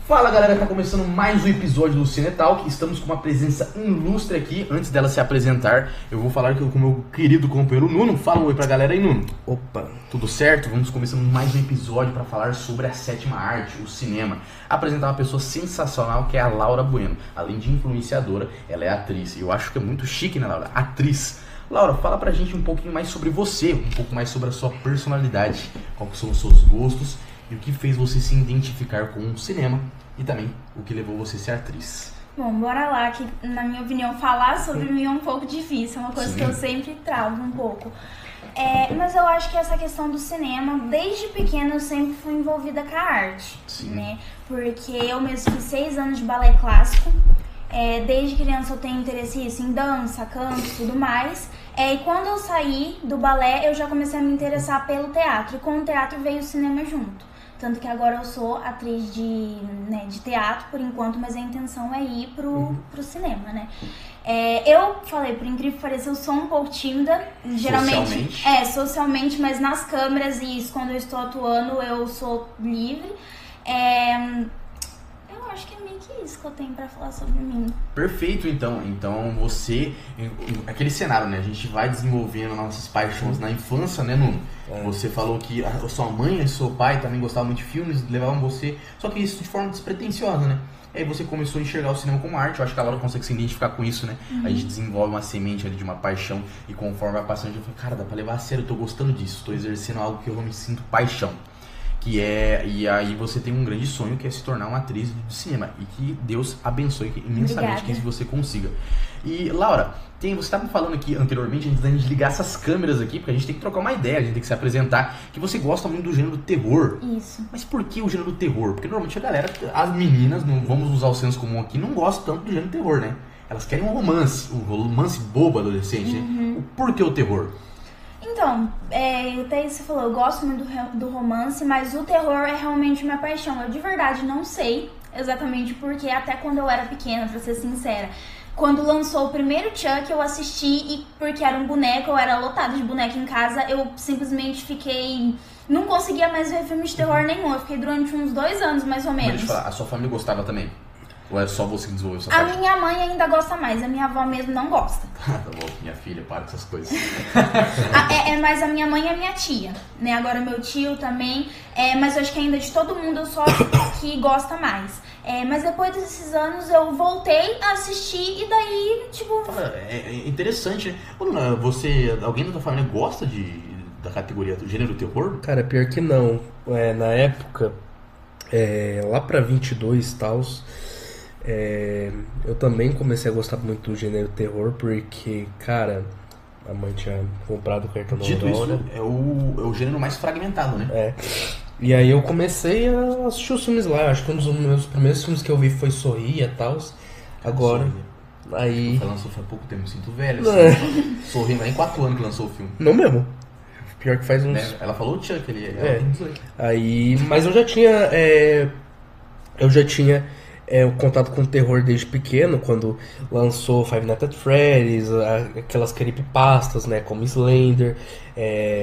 Fala galera, tá começando mais um episódio do Cinetalk. Estamos com uma presença ilustre aqui. Antes dela se apresentar, eu vou falar com o meu querido companheiro Nuno. Fala um oi pra galera aí, Nuno. Opa! Tudo certo? Vamos começando mais um episódio para falar sobre a sétima arte, o cinema. Apresentar uma pessoa sensacional que é a Laura Bueno. Além de influenciadora, ela é atriz. E eu acho que é muito chique, né, Laura? Atriz. Laura, fala pra gente um pouquinho mais sobre você, um pouco mais sobre a sua personalidade, quais são os seus gostos e o que fez você se identificar com o cinema e também o que levou você a ser atriz. Bom, bora lá, que na minha opinião falar sobre mim é um pouco difícil, é uma coisa que eu sempre travo um pouco. Mas eu acho que essa questão do cinema, desde pequena eu sempre fui envolvida com a arte, né? Porque eu mesmo fiz 6 anos de balé clássico, desde criança eu tenho interesse em dança, canto e tudo mais. E quando eu saí do balé, eu já comecei a me interessar pelo teatro, e com o teatro veio o cinema junto. Tanto que agora eu sou atriz de teatro por enquanto, mas a intenção é ir pro cinema, né? Eu falei, por incrível que pareça, eu sou um pouco tímida, geralmente. Socialmente, mas nas câmeras e isso, quando eu estou atuando, eu sou livre. Eu acho que é meio que isso que eu tenho pra falar sobre mim. Perfeito, então. Então você, aquele cenário, né? A gente vai desenvolvendo nossas paixões na infância, né, Nuno? Você falou que a sua mãe e seu pai também gostavam muito de filmes, levavam você, só que isso de forma despretensiosa, né? Aí você começou a enxergar o cinema como arte. Eu acho que a Laura consegue se identificar com isso, né? A gente desenvolve uma semente ali de uma paixão e conforme vai passando, a gente fala, cara, dá pra levar a sério, eu tô gostando disso, tô exercendo algo que eu me sinto paixão. E aí você tem um grande sonho que é se tornar uma atriz de cinema e que Deus abençoe imensamente que você consiga. E Laura, você estava me falando aqui anteriormente, antes da gente ligar essas câmeras aqui, porque a gente tem que trocar uma ideia, a gente tem que se apresentar, que você gosta muito do gênero do terror. Isso. Mas por que o gênero do terror? Porque normalmente a galera, as meninas, não vamos usar o senso comum aqui, não gostam tanto do gênero do terror, né? Elas querem um romance bobo adolescente, né? Por que o terror? Então, até você falou, eu gosto muito do romance, mas o terror é realmente minha paixão. Eu de verdade não sei exatamente porquê, até quando eu era pequena, pra ser sincera. Quando lançou o primeiro Chuck, eu assisti e porque era um boneco, eu era lotada de boneco em casa, eu simplesmente fiquei... Não conseguia mais ver filme de terror nenhum, eu fiquei durante uns 2 anos mais ou menos. Mas deixa eu falar, a sua família gostava também? Ou é só você que desenvolveu essa parte? A minha mãe ainda gosta mais, a minha avó mesmo não gosta. Tá bom, minha filha, para com essas coisas. Mas a minha mãe e a minha tia, né? Agora meu tio também, mas eu acho que ainda de todo mundo eu sou a que gosta mais. Mas depois desses anos eu voltei a assistir e daí, tipo... É interessante, né? Alguém da tua família gosta da categoria do gênero terror? Cara, pior que não. Na época, lá pra 22 e tal... eu também comecei a gostar muito do gênero terror porque, cara, a mãe tinha comprado o cartão Dito normal, isso, é o gênero mais fragmentado, né? E aí eu comecei a assistir os filmes lá. Acho que um dos meus primeiros filmes que eu vi foi Sorria e tal. Agora, aí... Lançou faz pouco tempo, me sinto velho. Assim. Sorria, mas em 4 anos que lançou o filme. Não mesmo. Pior que faz uns... Ela falou o Chuck, ele Aí, mas eu já tinha o contato com o terror desde pequeno, quando lançou Five Nights at Freddy's, aquelas creepypastas, né, como Slender,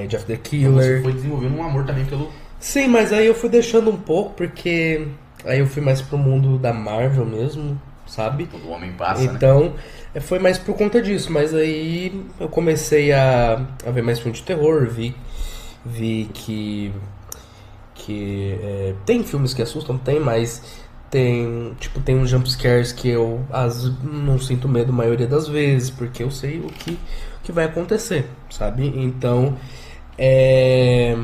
Jeff the Killer. Você foi desenvolvendo um amor também pelo... Sim, mas aí eu fui deixando um pouco, porque aí eu fui mais pro mundo da Marvel mesmo, sabe? Todo homem passa, então, né? Foi mais por conta disso, mas aí eu comecei a ver mais filme de terror, vi que tem filmes que assustam, mas... Tem uns jumpscares que eu não sinto medo a maioria das vezes, porque eu sei o que vai acontecer, sabe? Então, é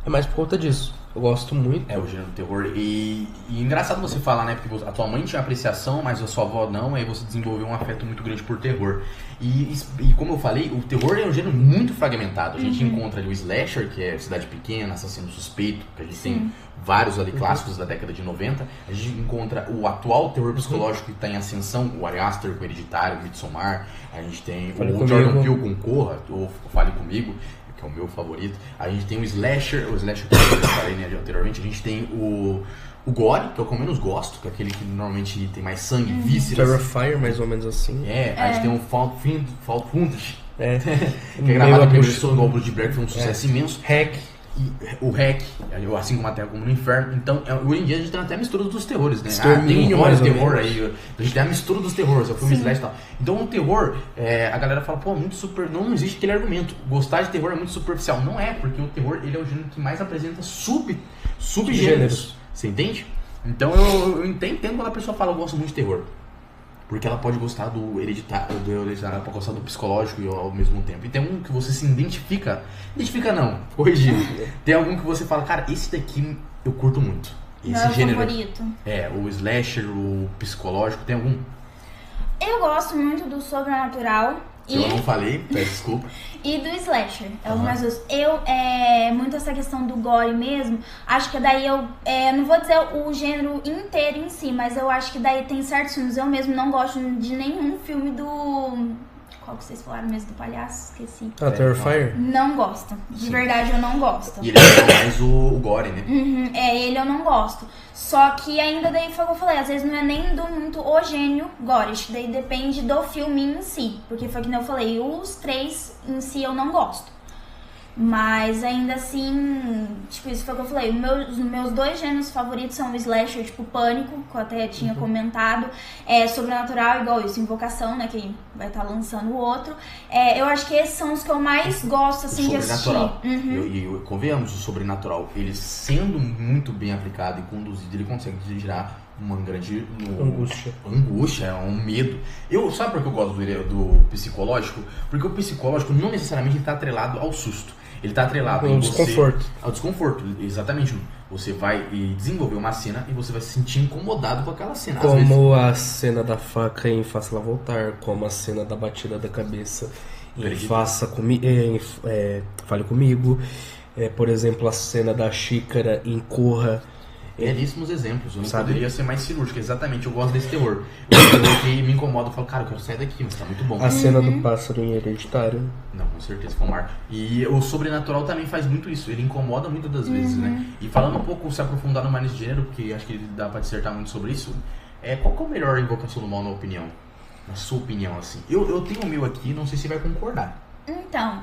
mais por conta disso. Eu gosto muito. O gênero do terror. E engraçado você falar, né? Porque a tua mãe tinha apreciação, mas a sua avó não, aí você desenvolveu um afeto muito grande por terror. E como eu falei, o terror é um gênero muito fragmentado. A gente encontra ali o slasher, que é Cidade Pequena, Assassino Suspeito, que a gente tem vários ali clássicos da década de 90. A gente encontra o atual terror psicológico que está em ascensão, o Ari Aster com Hereditário, Midsommar. A gente tem o Jordan Peele com Corra, ou Fale Comigo, que é o meu favorito. A gente tem o slasher que eu falei anteriormente. A gente tem o gore, que é o que eu menos gosto, que é aquele que normalmente tem mais sangue, vísceras. Terrifier, mais ou menos assim. A gente tem o Found Footage, que é gravado pelo pessoa igual o Blood Black, que foi um sucesso imenso. Hack. E o REC, assim como a Terra como no Inferno. Então, hoje em dia a gente tem até a mistura dos terrores, né? Tem um terror aí, a gente tem a mistura dos terrores, é o filme slash e tal. Então o terror, a galera fala, pô, muito super. Não existe aquele argumento. Gostar de terror é muito superficial. Não é, porque o terror ele é o gênero que mais apresenta subgêneros. Você entende? Então eu entendo quando a pessoa fala, eu gosto muito de terror. Porque ela pode gostar do hereditário, ela pode gostar do psicológico e ao mesmo tempo. E tem um que você se identifica. Identifica não, corrigindo. Tem algum que você fala, cara, esse daqui eu curto muito. Esse meu gênero. Favorito. O slasher, o psicológico, tem algum? Eu gosto muito do sobrenatural. Que eu não falei, peço desculpa. E do slasher, é o mais gosto. Muito essa questão do gore mesmo, acho que daí não vou dizer o gênero inteiro em si, mas eu acho que daí tem certos filmes, eu mesmo não gosto de nenhum filme do... Qual que vocês falaram mesmo do palhaço? Esqueci. Terrifier? Não gosto. De verdade, eu não gosto. E ele é mais o gore, né? Ele eu não gosto. Só que ainda daí foi o que eu falei, às vezes não é nem do muito o gênio gore, acho que daí depende do filme em si. Porque foi que nem eu falei, os 3 em si eu não gosto. Mas ainda assim, tipo, isso foi o que eu falei, os meus 2 gêneros favoritos são o slasher, tipo Pânico, que eu até tinha comentado, Sobrenatural, igual isso, Invocação, né, que vai estar lançando o outro. Eu acho que esses são os que eu mais gosto, assim, de assistir. E convenhamos, o Sobrenatural, ele sendo muito bem aplicado e conduzido, ele consegue gerar uma grande angústia, um medo. Sabe por que eu gosto do psicológico? Porque o psicológico não necessariamente está atrelado ao susto. Ele está atrelado ao desconforto, exatamente. Você vai desenvolver uma cena e você vai se sentir incomodado com aquela cena. Como a cena da faca em Faça-la Voltar, como a cena da batida da cabeça em Fale Comigo, por exemplo, a cena da xícara em Corra. Belíssimos exemplos, eu não poderia ser mais cirúrgico, exatamente, eu gosto desse terror. O terror que me incomoda, eu falo, cara, eu quero sair daqui, mas tá muito bom. A cena do pássaro em Hereditário. Não, com certeza, foi um marco. E o sobrenatural também faz muito isso, ele incomoda muitas das vezes, né? E falando um pouco, se aprofundar no mais nesse gênero, porque acho que dá pra dissertar muito sobre isso, qual que é o melhor Invocação do Mal, na opinião? Na sua opinião, assim. Eu tenho o meu aqui, não sei se vai concordar. Então,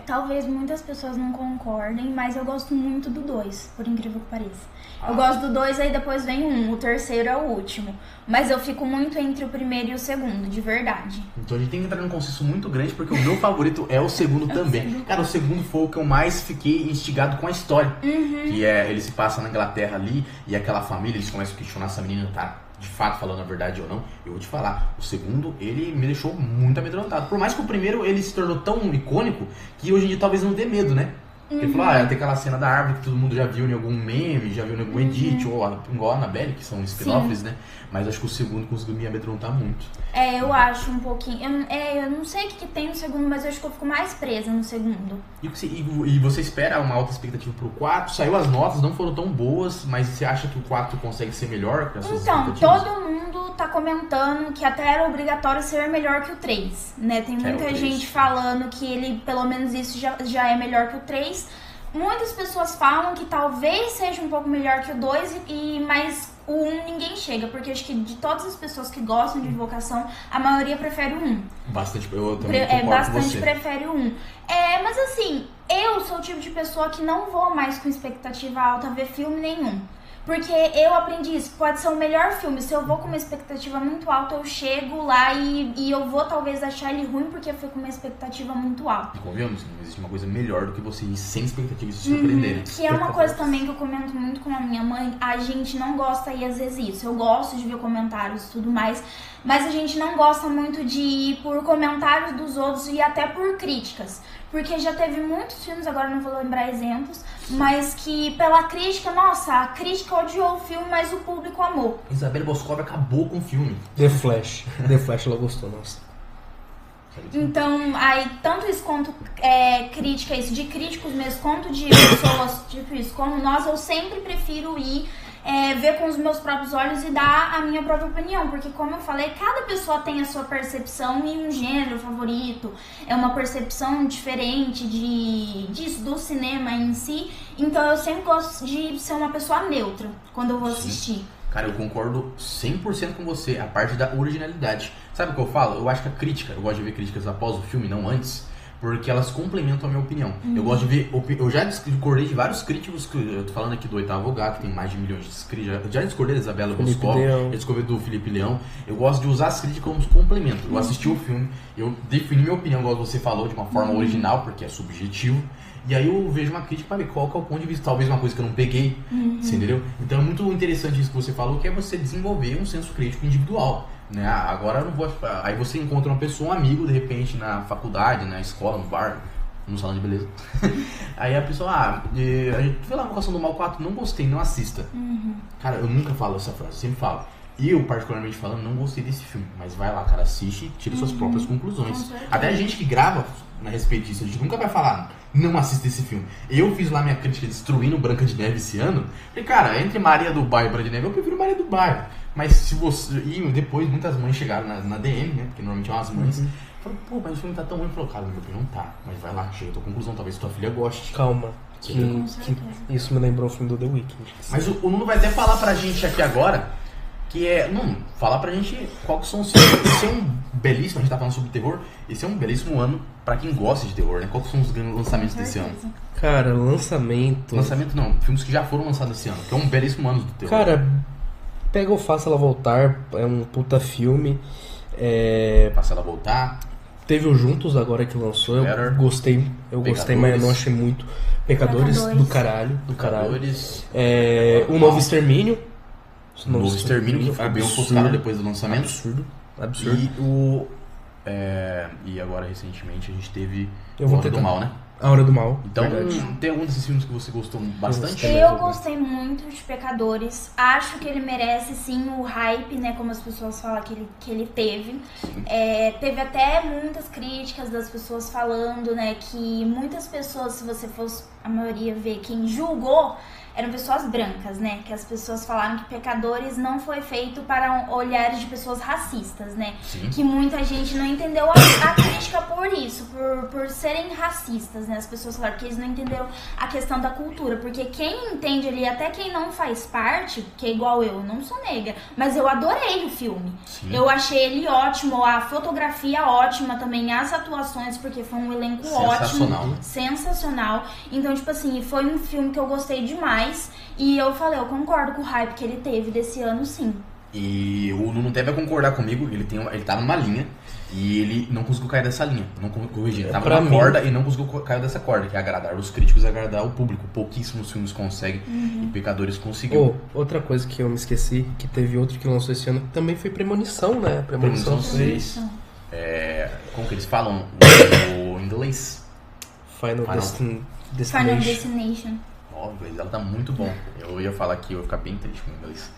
talvez muitas pessoas não concordem, mas eu gosto muito do 2, por incrível que pareça. Eu gosto do 2, aí depois vem o 1, o terceiro é o último. Mas eu fico muito entre o primeiro e o segundo, de verdade. Então a gente tem que entrar num consenso muito grande, porque o meu favorito é o segundo também. Cara, o segundo foi o que eu mais fiquei instigado com a história. Que ele se passa na Inglaterra ali, e aquela família, eles começam a questionar se a menina tá de fato falando a verdade ou não. Eu vou te falar, o segundo, ele me deixou muito amedrontado. Por mais que o primeiro, ele se tornou tão icônico, que hoje em dia talvez não dê medo, né? Ele falou, tem aquela cena da árvore que todo mundo já viu em algum meme, já viu em algum edit, ou igual a Annabelle, que são spin-offs, né? Mas acho que o segundo conseguiu me amedrontar muito. Eu acho um pouquinho. Eu não sei o que tem no segundo, mas eu acho que eu fico mais presa no segundo. E você espera uma alta expectativa pro 4? Saiu as notas, não foram tão boas, mas você acha que o 4 consegue ser melhor? Então, todo mundo tá comentando que até era obrigatório ser melhor que o 3, né? Tem muita gente falando que ele, pelo menos isso, já é melhor que o 3. Muitas pessoas falam que talvez seja um pouco melhor que o 2, mas o 1 ninguém chega, porque acho que de todas as pessoas que gostam de Invocação, a maioria prefere o 1. Bastante, eu também concordo bastante com você. Prefere o 1. Mas assim, eu sou o tipo de pessoa que não vou mais com expectativa alta ver filme nenhum. Porque eu aprendi isso, pode ser o melhor filme, se eu vou com uma expectativa muito alta, eu chego lá e eu vou talvez achar ele ruim porque eu fui com uma expectativa muito alta. E convenhamos, não existe uma coisa melhor do que você ir sem expectativa e se surpreender. Que é uma coisa também que eu comento muito com a minha mãe, a gente não gosta e às vezes isso, eu gosto de ver comentários e tudo mais, mas a gente não gosta muito de ir por comentários dos outros e até por críticas. Porque já teve muitos filmes, agora não vou lembrar exemplos, mas que pela crítica, nossa, a crítica odiou o filme, mas o público amou. Isabelle Boscov acabou com o filme. The Flash ela gostou, nossa. Então, aí, tanto isso quanto crítica, isso de críticos mesmo, quanto de pessoas tipo isso, como nós, eu sempre prefiro ir ver com os meus próprios olhos e dar a minha própria opinião, porque como eu falei, cada pessoa tem a sua percepção e um gênero favorito, é uma percepção diferente do cinema em si, então eu sempre gosto de ser uma pessoa neutra quando eu vou assistir. Cara, eu concordo 100% com você, a parte da originalidade. Sabe o que eu falo? Eu acho que a crítica, eu gosto de ver críticas após o filme, não antes, porque elas complementam a minha opinião. Eu gosto de ver, eu já discordei de vários críticos, eu tô falando aqui do Oitavo Gato, que tem mais de milhões de inscritos, já discordei da Isabela Boscov, já discordei do Felipe Leão. Eu gosto de usar as críticas como complemento. Eu assisti o filme, eu defini minha opinião, igual você falou, de uma forma original, porque é subjetivo. E aí eu vejo uma crítica para ver qual que é o ponto de vista, talvez uma coisa que eu não peguei, você entendeu? Então é muito interessante isso que você falou, que é você desenvolver um senso crítico individual, né? Agora eu não vou... Aí você encontra uma pessoa, um amigo, de repente, na faculdade, na escola, no bar, no salão de beleza. Aí a pessoa, a gente viu lá a Invocação do Mal 4, não gostei, não assista. Cara, eu nunca falo essa frase, sempre falo. Eu, particularmente falando, não gostei desse filme, mas vai lá, cara, assiste e tira suas próprias conclusões. Até a gente que grava a respeito disso, a gente nunca vai falar, não assista esse filme. Eu fiz lá minha crítica destruindo Branca de Neve esse ano. Falei, cara, entre Maria do Bairro e Branca de Neve, eu prefiro Maria do Bairro. Mas se você... E depois muitas mães chegaram na DM, né, porque normalmente são as mães. Falaram, pô, mas o filme tá tão ruim. Falou, cara, meu filho não tá. Mas vai lá, chega a tua conclusão, talvez tua filha goste. Calma. Que isso me lembrou o filme do The Weeknd. Mas o Nuno vai até falar pra gente aqui agora, que é, Nuno, falar pra gente qual que são os filmes. Esse é um belíssimo, a gente tá falando sobre terror, esse é um belíssimo ano pra quem gosta de terror, né? Quais são os grandes lançamentos desse ano? Cara, lançamento Lançamento não, filmes que já foram lançados esse ano, que é um belíssimo ano do terror. Cara, Pega ou Faça Ela Voltar, é um puta filme. Faça Ela Voltar. Teve o Juntos agora que lançou, eu gostei, mas eu não achei muito. Pecadores do caralho. Pecadores. O Novo Extermínio. O Novo Extermínio, que foi bem ofuscado depois do lançamento. Absurdo. E agora, recentemente, a gente teve A Hora do Mal, né? A Hora do Mal. Então, tem algum desses filmes que você gostou bastante? Eu gostei muito de Pecadores. Acho que ele merece, sim, o hype, né? Como as pessoas falam que ele teve. Teve até muitas críticas das pessoas falando, né? Que muitas pessoas, se você fosse, a maioria ver, quem julgou, eram pessoas brancas, né? Que as pessoas falaram que Pecadores não foi feito para olhares de pessoas racistas, né? Sim. Que muita gente não entendeu a crítica por isso, por serem racistas, né? As pessoas falaram que eles não entenderam a questão da cultura, porque quem entende ali, até quem não faz parte, que é igual eu não sou negra, mas eu adorei o filme. Sim. Eu achei ele ótimo, a fotografia ótima também, as atuações, porque foi um elenco ótimo, sensacional. Então, tipo assim, foi um filme que eu gostei demais. E eu falei, eu concordo com o hype que ele teve desse ano, sim. E o Nuno deve concordar comigo, ele tá numa linha e ele não conseguiu cair dessa linha. Não corrigi, ele tava numa corda e não conseguiu cair dessa corda, que é agradar os críticos e agradar o público. Pouquíssimos filmes conseguem e Pecadores conseguiu. Outra coisa que eu me esqueci, que teve outro que lançou esse ano, que também foi Premonição, né? Premonição 6. Como que eles falam em inglês? Final Destination. O inglês dela tá muito bom. Eu ia falar que eu ia ficar bem triste com o inglês.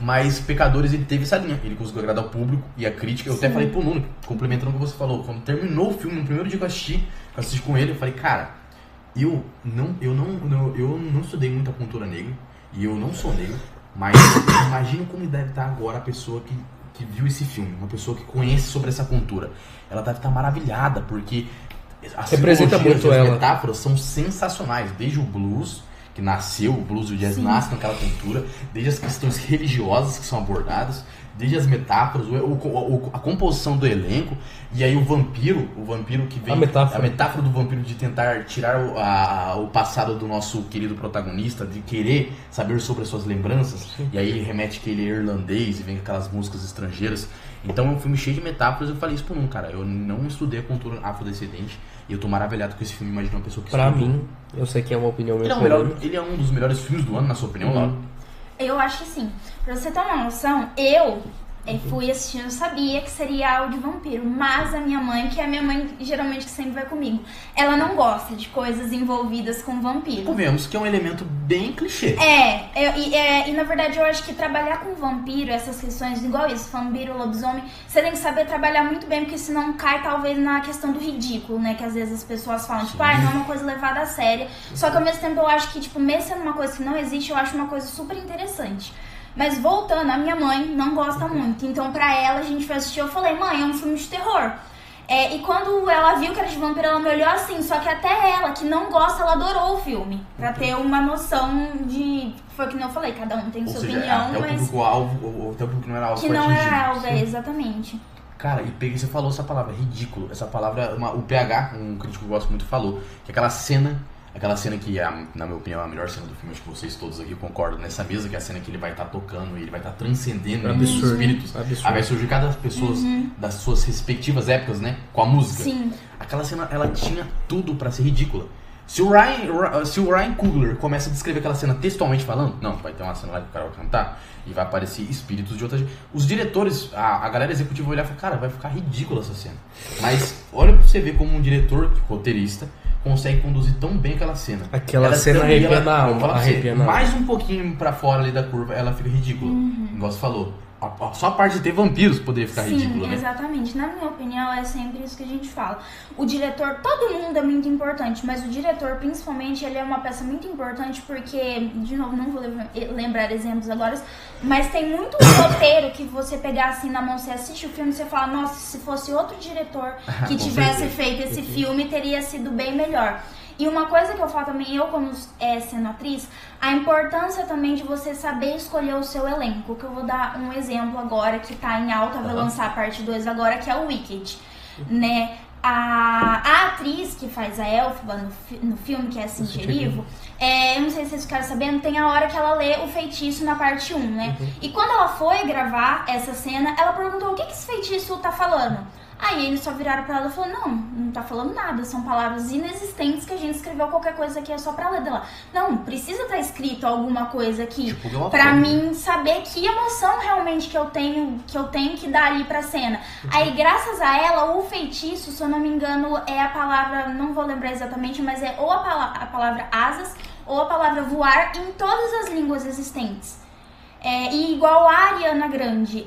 Mas Pecadores, ele teve essa linha. Ele conseguiu agradar o público e a crítica. Eu até falei pro Nuno, complementando o que você falou. Quando terminou o filme, no primeiro dia que eu assisti com ele, eu falei, cara, eu não estudei muito a cultura negra. E eu não sou negro. Mas eu imagino como deve estar agora a pessoa que viu esse filme. Uma pessoa que conhece sobre essa cultura. Ela deve estar maravilhada, porque... representa muito ela. As metáforas são sensacionais, desde o blues, que nasceu, o blues e o jazz nascem naquela cultura, desde as questões religiosas que são abordadas, desde as metáforas, a composição do elenco, e aí o vampiro que vem... A metáfora do vampiro de tentar tirar o passado do nosso querido protagonista, de querer saber sobre as suas lembranças, e aí remete que ele é irlandês e vem aquelas músicas estrangeiras. Então é um filme cheio de metáforas. Eu falei isso por cara, eu não estudei a cultura afrodescendente e eu tô maravilhado com esse filme. Imagina uma pessoa que pra mim, eu sei que é uma opinião ele é um dos melhores filmes do ano, na sua opinião, Laura? Eu acho que sim. Pra você ter uma noção, eu fui assistindo, eu sabia que seria algo de vampiro, mas a minha mãe, que é a minha mãe geralmente que sempre vai comigo, ela não gosta de coisas envolvidas com vampiro. Convenhamos que é um elemento bem clichê. E na verdade eu acho que trabalhar com vampiro, essas questões igual isso, vampiro, lobisomem, você tem que saber trabalhar muito bem, porque senão cai talvez na questão do ridículo, né, que às vezes as pessoas falam, tipo, não é uma coisa levada a sério, só que ao mesmo tempo eu acho que, tipo, mesmo sendo uma coisa que não existe, eu acho uma coisa super interessante. Mas voltando, a minha mãe não gosta muito. Então pra ela a gente foi assistir, eu falei, mãe, é um filme de terror. E quando ela viu que era de vampiro, ela me olhou assim. Só que até ela, que não gosta, ela adorou o filme. Pra ter uma noção de... Foi que eu falei, cada um tem sua opinião, mas... o público-alvo, o teu público não era alvo. Que não era alvo, exatamente. Cara, e você falou essa palavra, ridículo. Essa palavra, o PH, um crítico que eu gosto muito, falou que aquela cena que é, na minha opinião, a melhor cena do filme, acho que vocês todos aqui concordam nessa mesa, que é a cena que ele vai estar tocando e ele vai estar transcendendo os espíritos. Aí vai surgir cada pessoa das suas respectivas épocas, né? Com a música. Sim. Aquela cena, ela tinha tudo pra ser ridícula. Se o Ryan Coogler começa a descrever aquela cena textualmente falando, não, vai ter uma cena lá que o cara vai cantar e vai aparecer espíritos de outras... Os diretores, a galera executiva vai olhar e falar, cara, vai ficar ridícula essa cena. Mas olha pra você ver como um diretor, roteirista, consegue conduzir tão bem aquela cena. Aquela cena arrepia na alma. Mais um pouquinho pra fora ali da curva, ela fica ridícula. Igual você falou. Só a parte de ter vampiros poderia ficar ridícula, né? Exatamente. Na minha opinião, é sempre isso que a gente fala. O diretor, todo mundo é muito importante, mas o diretor, principalmente, ele é uma peça muito importante porque, de novo, não vou lembrar exemplos agora, mas tem muito roteiro que você pegar assim na mão, você assiste o filme e você fala, nossa, se fosse outro diretor que tivesse feito esse filme, teria sido bem melhor. E uma coisa que eu falo também, eu como sendo atriz, a importância também de você saber escolher o seu elenco. Que eu vou dar um exemplo agora, que tá em alta, vai lançar a parte 2 agora, que é o Wicked, né? A atriz que faz a Elphaba no filme, que é a Cynthia Erivo, eu não sei se vocês ficaram sabendo, tem a hora que ela lê o feitiço na parte 1, né? E quando ela foi gravar essa cena, ela perguntou o que esse feitiço tá falando. Aí eles só viraram pra ela e falaram, não tá falando nada, são palavras inexistentes que a gente escreveu qualquer coisa aqui, é só pra ler dela. Não, precisa estar escrito alguma coisa aqui pra mim saber que emoção realmente que eu tenho que dar ali pra cena. Aí, graças a ela, o feitiço, se eu não me engano, é a palavra, não vou lembrar exatamente, mas é ou a palavra asas ou a palavra voar em todas as línguas existentes. E igual a Ariana Grande,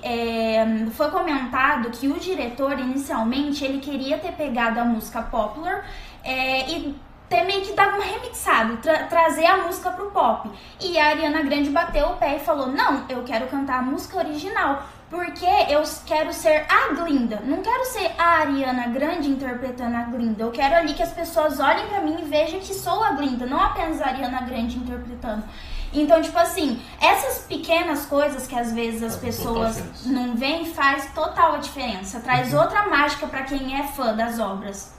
foi comentado que o diretor, inicialmente, ele queria ter pegado a música popular e ter meio que dado uma remixada, trazer a música pro pop. E a Ariana Grande bateu o pé e falou, não, eu quero cantar a música original, porque eu quero ser a Glinda, não quero ser a Ariana Grande interpretando a Glinda, eu quero ali que as pessoas olhem pra mim e vejam que sou a Glinda, não apenas a Ariana Grande interpretando. Então, tipo assim, essas pequenas coisas que às vezes as pessoas não veem, faz total a diferença. Traz outra mágica pra quem é fã das obras.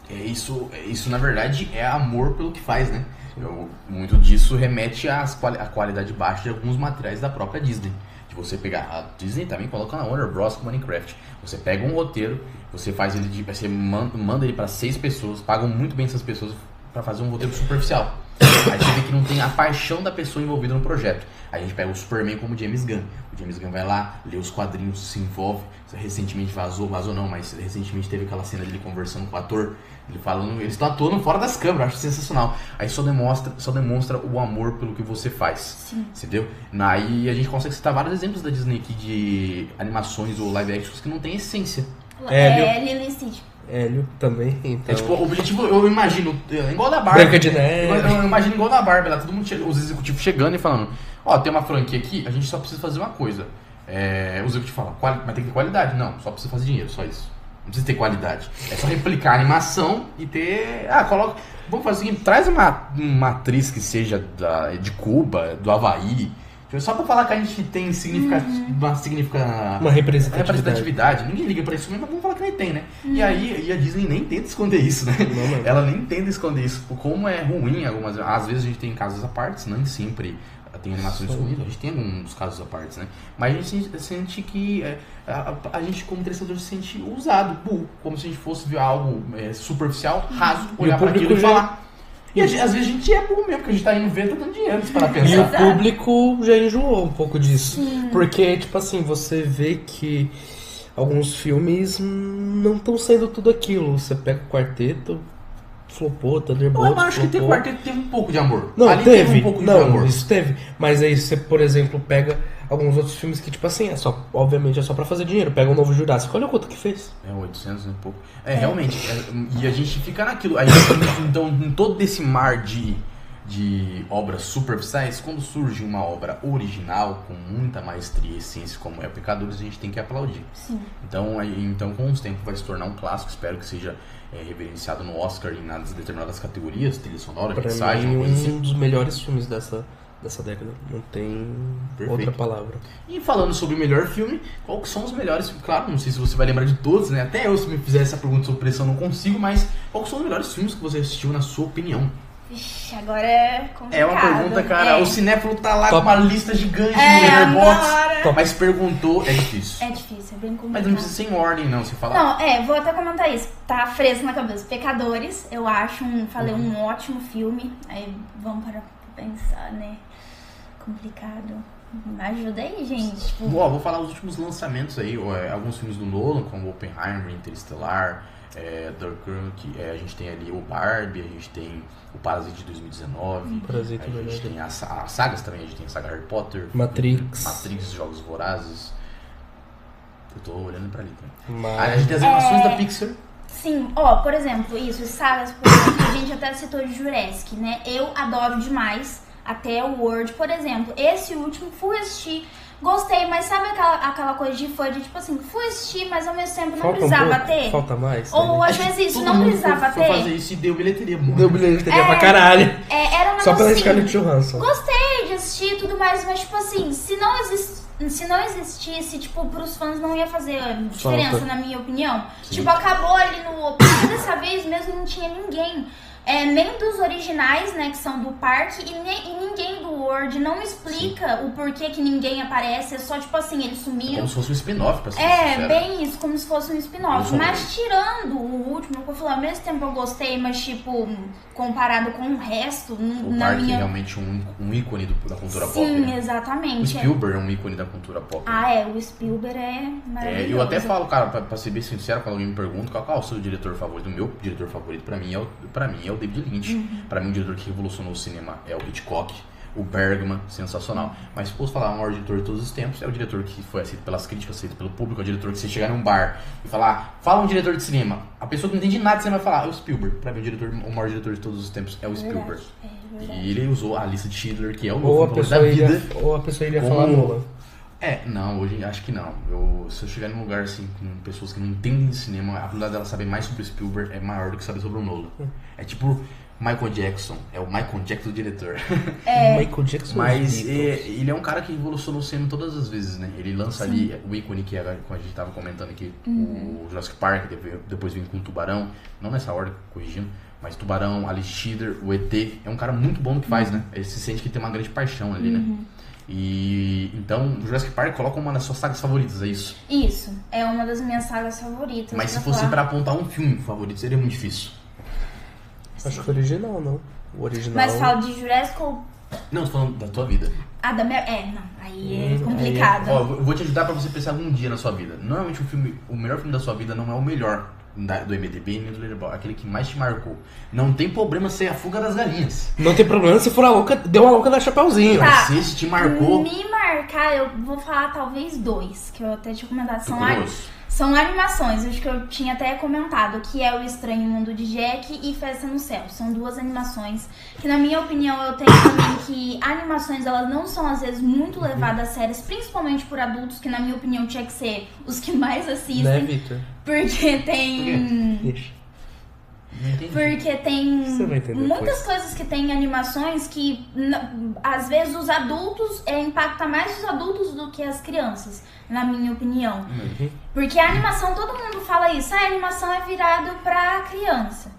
Isso na verdade é amor pelo que faz, né? Muito disso remete à qualidade baixa de alguns materiais da própria Disney. De você pegar, a Disney também coloca na Warner Bros. Com Minecraft. Você pega um roteiro, você faz ele você manda ele pra 6 pessoas, pagam muito bem essas pessoas pra fazer um roteiro superficial. Aí você vê que não tem a paixão da pessoa envolvida no projeto. Aí a gente pega o Superman como James Gunn. O James Gunn vai lá, lê os quadrinhos, se envolve. Recentemente vazou não, mas recentemente teve aquela cena dele conversando com o ator. Ele falando, eles estão atuando fora das câmeras, acho sensacional. Aí só demonstra o amor pelo que você faz. Sim. Entendeu? Aí a gente consegue citar vários exemplos da Disney aqui de animações ou live actions que não tem essência. Lilo e Stitch. Hélio também, então... tipo, o objetivo, eu imagino, igual da Barbie. Branca de Neve. Eu imagino igual da Barbie, lá todo mundo os executivos chegando e falando, tem uma franquia aqui, a gente só precisa fazer uma coisa. O executivo fala, mas tem que ter qualidade. Não, só precisa fazer dinheiro, só isso. Não precisa ter qualidade. É só replicar a animação e ter... Vamos fazer o seguinte, traz uma atriz que seja de Cuba, do Havaí... Só pra falar que a gente tem uma representatividade. Ninguém liga pra isso mesmo, mas vamos falar que nem tem, né? E aí a Disney nem tenta esconder isso, né? Ela nem tenta esconder isso. Como é ruim algumas... Às vezes a gente tem casos à parte, nem sempre tem animações ruins. A gente tem alguns casos à parte, né? Mas a gente sente que... a gente como telespectador se sente usado, burro. Como se a gente fosse ver algo superficial, raso, olhar pra aquilo e falar... E às vezes a gente é burro mesmo, porque a gente tá indo ver, tá dando dinheiro para pensar. E o público já enjoou um pouco disso. Sim. Porque, tipo assim, você vê que alguns filmes não estão sendo tudo aquilo. Você pega o Quarteto, flopou, Thunderbolt, eu acho que o Quarteto teve um pouco de amor. Não, ali teve um pouco de amor. Isso teve. Mas aí você, por exemplo, pega alguns outros filmes que, tipo assim, obviamente é só pra fazer dinheiro. Pega um novo Jurássico, olha o quanto que fez. 800 e pouco. Realmente. E a gente fica naquilo. Então, em todo esse mar de obras superficiais, quando surge uma obra original, com muita maestria e essência, como é Pecadores, a gente tem que aplaudir. Sim. Então, com os tempos, vai se tornar um clássico. Espero que seja reverenciado no Oscar em determinadas categorias, trilha sonora, mensagem, um coisa assim. dos melhores filmes dessa dessa década. Não tem Perfeito. outra palavra. E falando sobre o melhor filme, qual que são os melhores? Claro, não sei se você vai lembrar de todos, né? Até eu, se me fizer essa pergunta sobre pressão, não consigo, mas qual que são os melhores filmes que você assistiu, na sua opinião? Vixe, agora é complicado. É uma pergunta, cara. O cinéfilo tá lá com uma lista gigante no agora... Letterboxd, mas perguntou, é difícil. É difícil, é bem complicado. Mas não precisa ser em ordem, não, você fala. Não, vou até comentar isso. Tá fresco na cabeça. Pecadores, eu acho um ótimo filme. Aí vamos para pensar, né? Complicado. Me ajuda aí, gente. Tipo... Vou falar os últimos lançamentos aí, alguns filmes do Nolan, como Oppenheimer, Interestelar, Dunkirk, a gente tem ali o Barbie, a gente tem o Parasite de 2019, Parasite, a gente tem as sagas também, a gente tem a saga Harry Potter, Matrix, Jogos Vorazes. Eu tô olhando pra ali também. Mas... A gente tem as animações da Pixar. Sim, por exemplo, sagas, por exemplo, a gente até citou de Jurassic, né? Eu adoro demais, até o World, por exemplo. Esse último, fui assistir, gostei, mas sabe aquela coisa de fã de tipo assim, fui assistir, mas ao mesmo tempo não precisava ter? Falta mais? Ou às vezes isso não precisava ter? fazer isso e deu bilheteria. Deu bilheteria pra caralho. Era uma só pela assim, Scarlett Johansson. Gostei de assistir e tudo mais, mas tipo assim, se não existisse, tipo, pros fãs não ia fazer diferença, na minha opinião. Sim. Tipo, acabou ali no... Dessa vez mesmo não tinha ninguém. Nem dos originais, né, que são do parque, e ninguém do World. Não explica o porquê que ninguém aparece. É só, tipo assim, eles sumiram. Como se fosse um spin-off, pra ser sincero. Bem isso, como se fosse um spin-off. Mas tirando o último, que eu falei, ao mesmo tempo eu gostei, mas, tipo, comparado com o resto, o parque é realmente um ícone da cultura pop. Sim, né? exatamente. O Spielberg é um ícone da cultura pop. O Spielberg é maravilhoso. Eu até falo, cara, pra ser bem sincero, quando alguém me pergunta qual é o seu diretor favorito, o meu diretor favorito pra mim é o David Lynch. Pra mim, o diretor que revolucionou o cinema é o Hitchcock. O Bergman, sensacional. Mas se fosse falar o maior diretor de todos os tempos, é o diretor que foi aceito pelas críticas, aceito pelo público, é o diretor que você chegar num bar e falar, fala um diretor de cinema. A pessoa que não entende nada de cinema vai falar, é o Spielberg. Pra mim, o maior diretor de todos os tempos é o Spielberg. E ele usou a lista de Schindler, que é o meu filme da vida. Ou a pessoa iria falar Nolan. Não, hoje acho que não. Se eu chegar num lugar assim com pessoas que não entendem de cinema, a habilidade dela saber mais sobre o Spielberg é maior do que saber sobre o Nolan. É tipo Michael Jackson, é o Michael Jackson do diretor. Michael Jackson. Mas ele é um cara que revolucionou o cinema todas as vezes, né? Ele lança ali o ícone que como a gente tava comentando aqui, o Jurassic Park, depois vindo com o Tubarão, não nessa ordem, corrigindo, mas Tubarão, Alice Schiller, o ET, é um cara muito bom no que faz, né? Ele se sente que tem uma grande paixão ali, né? E então, o Jurassic Park coloca uma das suas sagas favoritas, é isso? Isso, é uma das minhas sagas favoritas. Mas se fosse pra apontar um filme favorito, seria muito difícil. Acho que o original, não. O original... Mas fala de Jurassic ou... Não, tô falando da tua vida. Da minha... não. Aí é complicado. Eu vou te ajudar pra você pensar algum dia na sua vida. Normalmente o melhor filme da sua vida não é o melhor do IMDb nem do Letterboxd. Aquele que mais te marcou. Não tem problema ser a fuga das galinhas. Não tem problema se for a louca... Deu uma louca da Chapeuzinho. Tá. Mas se esse te marcou... Me marcar, eu vou falar talvez 2. Que eu até tinha comentado. São animações, acho que eu tinha até comentado, que é O Estranho Mundo de Jack e Festa no Céu. São 2 animações que, na minha opinião, eu tenho também que animações, elas não são, às vezes, muito levadas a sérias, principalmente por adultos, que, na minha opinião, tinha que ser os que mais assistem. Né, Victor? Porque tem... Porque tem muitas coisas que tem animações que, às vezes, os adultos impacta mais os adultos do que as crianças, na minha opinião. Porque a animação, todo mundo fala isso, a animação é virado pra criança,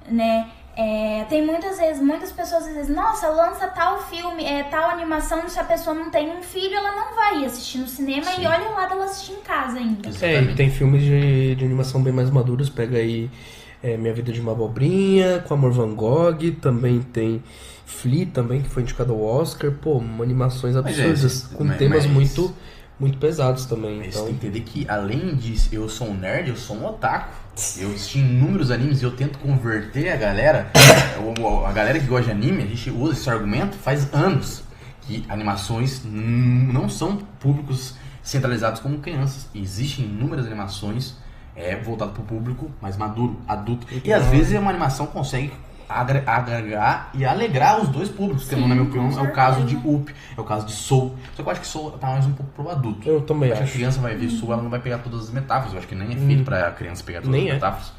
né? Tem muitas pessoas dizem, nossa, lança tal filme, tal animação, se a pessoa não tem um filho, ela não vai assistir no cinema. Sim. E olha lá dela assistir em casa ainda. E tem filmes de animação bem mais maduros, pega aí Minha Vida de uma Abobrinha, com Amor Van Gogh, também tem Flea também, que foi indicado ao Oscar, animações absurdas, com temas muito pesados também. Mas então... Você tem que entender que, além disso, eu sou um nerd, eu sou um otaku. Eu assisti inúmeros animes e eu tento converter a galera, a galera que gosta de anime, a gente usa esse argumento faz anos, que animações não são públicos centralizados como crianças. Existem inúmeras animações voltadas para o público mais maduro, adulto. E às vezes uma animação consegue agregar e alegrar os dois públicos, que na minha opinião é o caso de Up, é o caso de Soul. Só que eu acho que Soul tá mais um pouco pro adulto. Eu também acho. Que a criança vai ver Soul, ela não vai pegar todas as metáforas. Eu acho que nem é feito pra criança pegar todas as metáforas.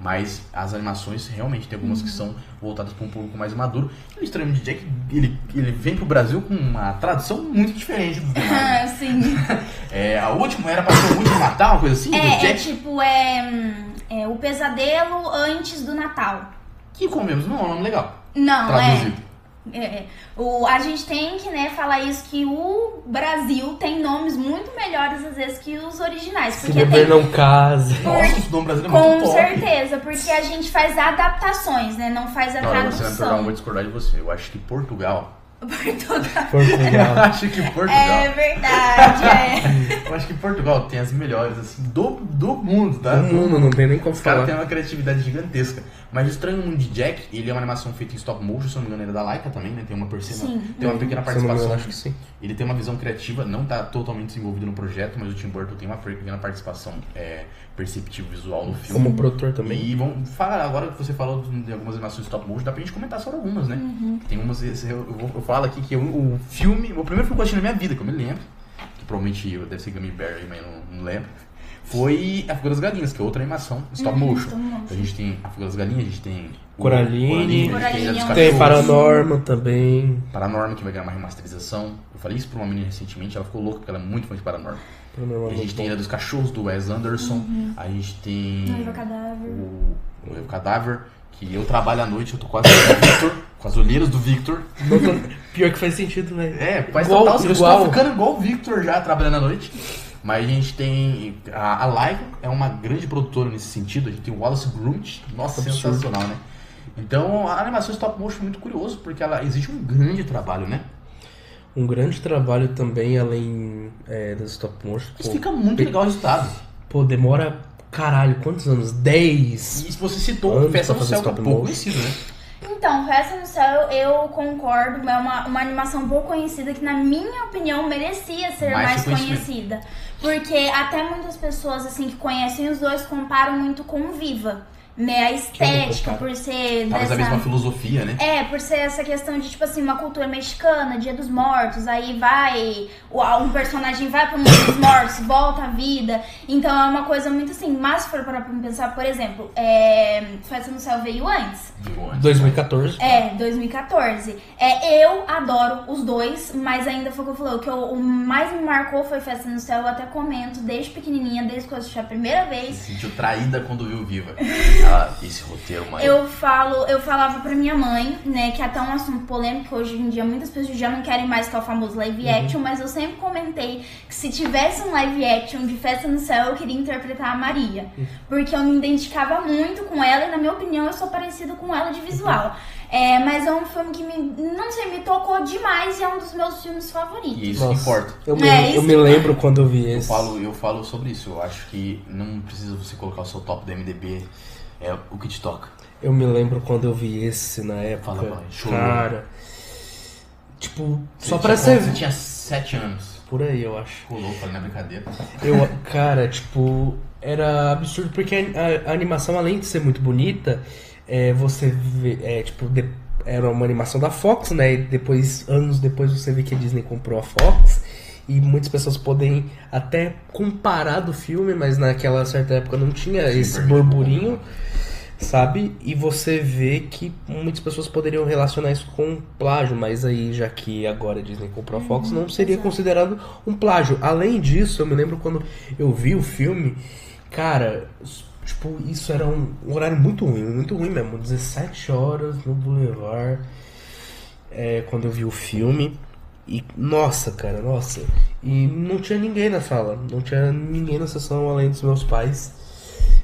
Mas as animações realmente tem algumas que são voltadas para um público mais maduro. E o Estranho de Jack, ele vem pro Brasil com uma tradução muito diferente dos demais. Sim. A última era pra ser o último Natal, uma coisa assim? do Jack. O Pesadelo Antes do Natal. Que comemos, não é um nome legal. Não, traduzido. A gente tem que, né, falar isso, que o Brasil tem nomes muito melhores às vezes que os originais. Se beber não case. Nossa, o nome brasileiro é muito top. Com certeza, porque a gente faz adaptações, né, não faz a tradução. Você vai me perdoar, eu vou discordar de você. Eu acho que Portugal. Portugal. Eu acho que Portugal. É verdade, Eu acho que Portugal tem as melhores, assim, do mundo, tá? Do mundo, não tem nem como Os caras falar. têm uma criatividade gigantesca. Mas o Estranho Mundo de Jack, ele é uma animação feita em stop motion, se não me engano, ele é da Laika também, né? Tem uma pequena participação. Acho que sim. Ele tem uma visão criativa, não tá totalmente desenvolvido no projeto, mas o Tim Burton tem uma pequena participação perceptiva visual no filme. Como produtor também. E vamos falar, agora que você falou de algumas animações stop motion, dá pra gente comentar sobre algumas, né? Tem umas, eu falo aqui que o primeiro filme que eu assisti na minha vida, que eu me lembro, que provavelmente deve ser Gummy Bear, mas eu não lembro, foi A Fuga das Galinhas, que é outra animação stop motion. Então a gente tem A Fuga das Galinhas, a gente tem Coraline, tem tem Paranorman também. Paranorman, que vai ganhar uma remasterização. Eu falei isso pra uma menina recentemente, ela ficou louca porque ela é muito fã de Paranorman. A gente tem a dos cachorros, do Wes Anderson. A gente tem Noiva Cadáver. o Noivo Cadáver, que eu trabalho à noite, eu tô quase com o Victor, com as olheiras do Victor. Pior que faz sentido, né? Faz total sentido. Eu estou ficando igual o Victor já trabalhando à noite. Mas a gente tem... A Laika é uma grande produtora nesse sentido. A gente tem o Wallace Gromit. Nossa, sensacional, né? Então, a animação stop motion é muito curioso, porque ela exige um grande trabalho, né? Um grande trabalho também, além das stop motion. Mas fica muito legal o resultado. Pô, demora... Caralho, quantos anos? 10? E se você citou Festa no Céu, que é pouco conhecido, né? Então, Festa no Céu, eu concordo, é uma animação pouco conhecida que, na minha opinião, merecia ser mais conhecida. Porque até muitas pessoas, assim, que conhecem os dois, comparam muito com Viva. Né, a estética, por ser talvez a mesma filosofia, né? Por ser essa questão de, tipo assim, uma cultura mexicana, Dia dos Mortos, aí vai, um personagem vai pro mundo dos mortos, volta à vida, então é uma coisa muito assim, mas se for parar pra pensar, por exemplo, Festa no Céu veio antes. 2014. 2014. Eu adoro os dois, mas ainda foi o que eu falei, o mais me marcou foi Festa no Céu, eu até comento desde pequenininha, desde que eu assisti a primeira vez. Se sentiu traída quando viu Viva. Esse roteiro, mãe. Eu falava pra minha mãe, né, que até um assunto polêmico, hoje em dia muitas pessoas já não querem mais que é o famoso live action, mas eu sempre comentei que se tivesse um live action de Festa no Céu, eu queria interpretar a Maria. Porque eu me identificava muito com ela e, na minha opinião, eu sou parecida com ela de visual. Mas é um filme que me tocou demais e é um dos meus filmes favoritos. E isso que importa. Eu me lembro quando eu vi esse. Eu falo sobre isso. Eu acho que não precisa você colocar o seu top do MDB. É o que te toca. Eu me lembro quando eu vi esse na época. Fala, cara. Tipo, só pra ser. Você tinha 7 anos. Por aí, eu acho. Pulou, falei na brincadeira. Cara, tipo, era absurdo porque a animação, além de ser muito bonita, você vê, tipo, era uma animação da Fox, né? E anos depois você vê que a Disney comprou a Fox. E muitas pessoas podem até comparar do filme, mas naquela certa época não tinha esse burburinho, sabe? E você vê que muitas pessoas poderiam relacionar isso com plágio, mas aí, já que agora a Disney comprou a Fox, não seria considerado um plágio. Além disso, eu me lembro quando eu vi o filme, cara, tipo, isso era um horário muito ruim mesmo, 17 horas no Boulevard, quando eu vi o filme. E, nossa, e não tinha ninguém na sala, não tinha ninguém na sessão além dos meus pais.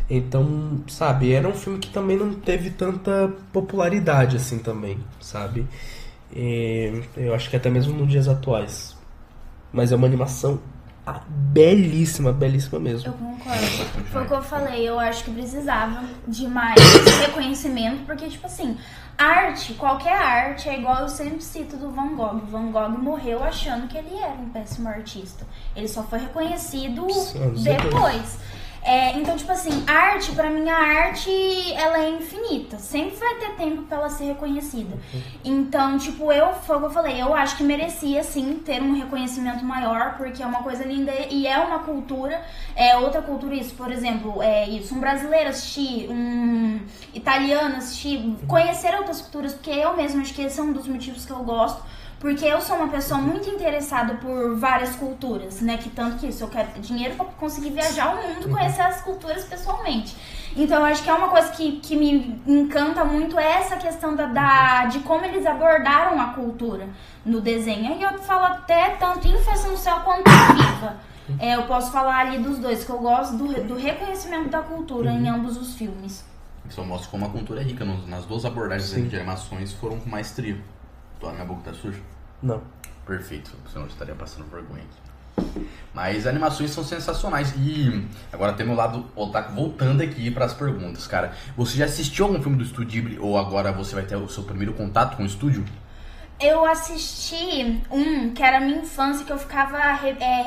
Então, sabe, era um filme que também não teve tanta popularidade assim também, sabe? Eu acho que até mesmo nos dias atuais. Mas é uma animação belíssima mesmo. Eu concordo. Foi o que eu falei, eu acho que precisava de mais reconhecimento, porque, tipo assim, qualquer arte, é igual eu sempre cito do Van Gogh. Van Gogh morreu achando que ele era um péssimo artista. Ele só foi reconhecido depois. Então, tipo assim, arte, pra mim, a arte, ela é infinita. Sempre vai ter tempo pra ela ser reconhecida. Então, tipo, foi o que eu falei, eu acho que merecia, sim, ter um reconhecimento maior, porque é uma coisa linda e é uma cultura. Outra cultura, isso, por exemplo, um brasileiro assistir, um italiano assistir, conhecer outras culturas, porque eu mesmo acho que esse é um dos motivos que eu gosto. Porque eu sou uma pessoa muito interessada por várias culturas, né? Que tanto que isso, eu quero ter dinheiro pra conseguir viajar o mundo e conhecer as culturas pessoalmente. Então, eu acho que é uma coisa que me encanta muito essa questão de como eles abordaram a cultura no desenho. E eu falo até tanto em Festa no Céu quanto em Viva. Eu posso falar ali dos dois, que eu gosto do reconhecimento da cultura em ambos os filmes. Isso mostra como a cultura é rica. Nas duas abordagens de animações foram com maestria. Minha boca tá suja? Não. Perfeito, senão eu estaria passando vergonha aqui. Mas as animações são sensacionais. E agora tem meu lado otaku voltando aqui para as perguntas, cara. Você já assistiu algum filme do Estúdio Ghibli ou agora você vai ter o seu primeiro contato com o estúdio? Eu assisti um que era a minha infância, que eu ficava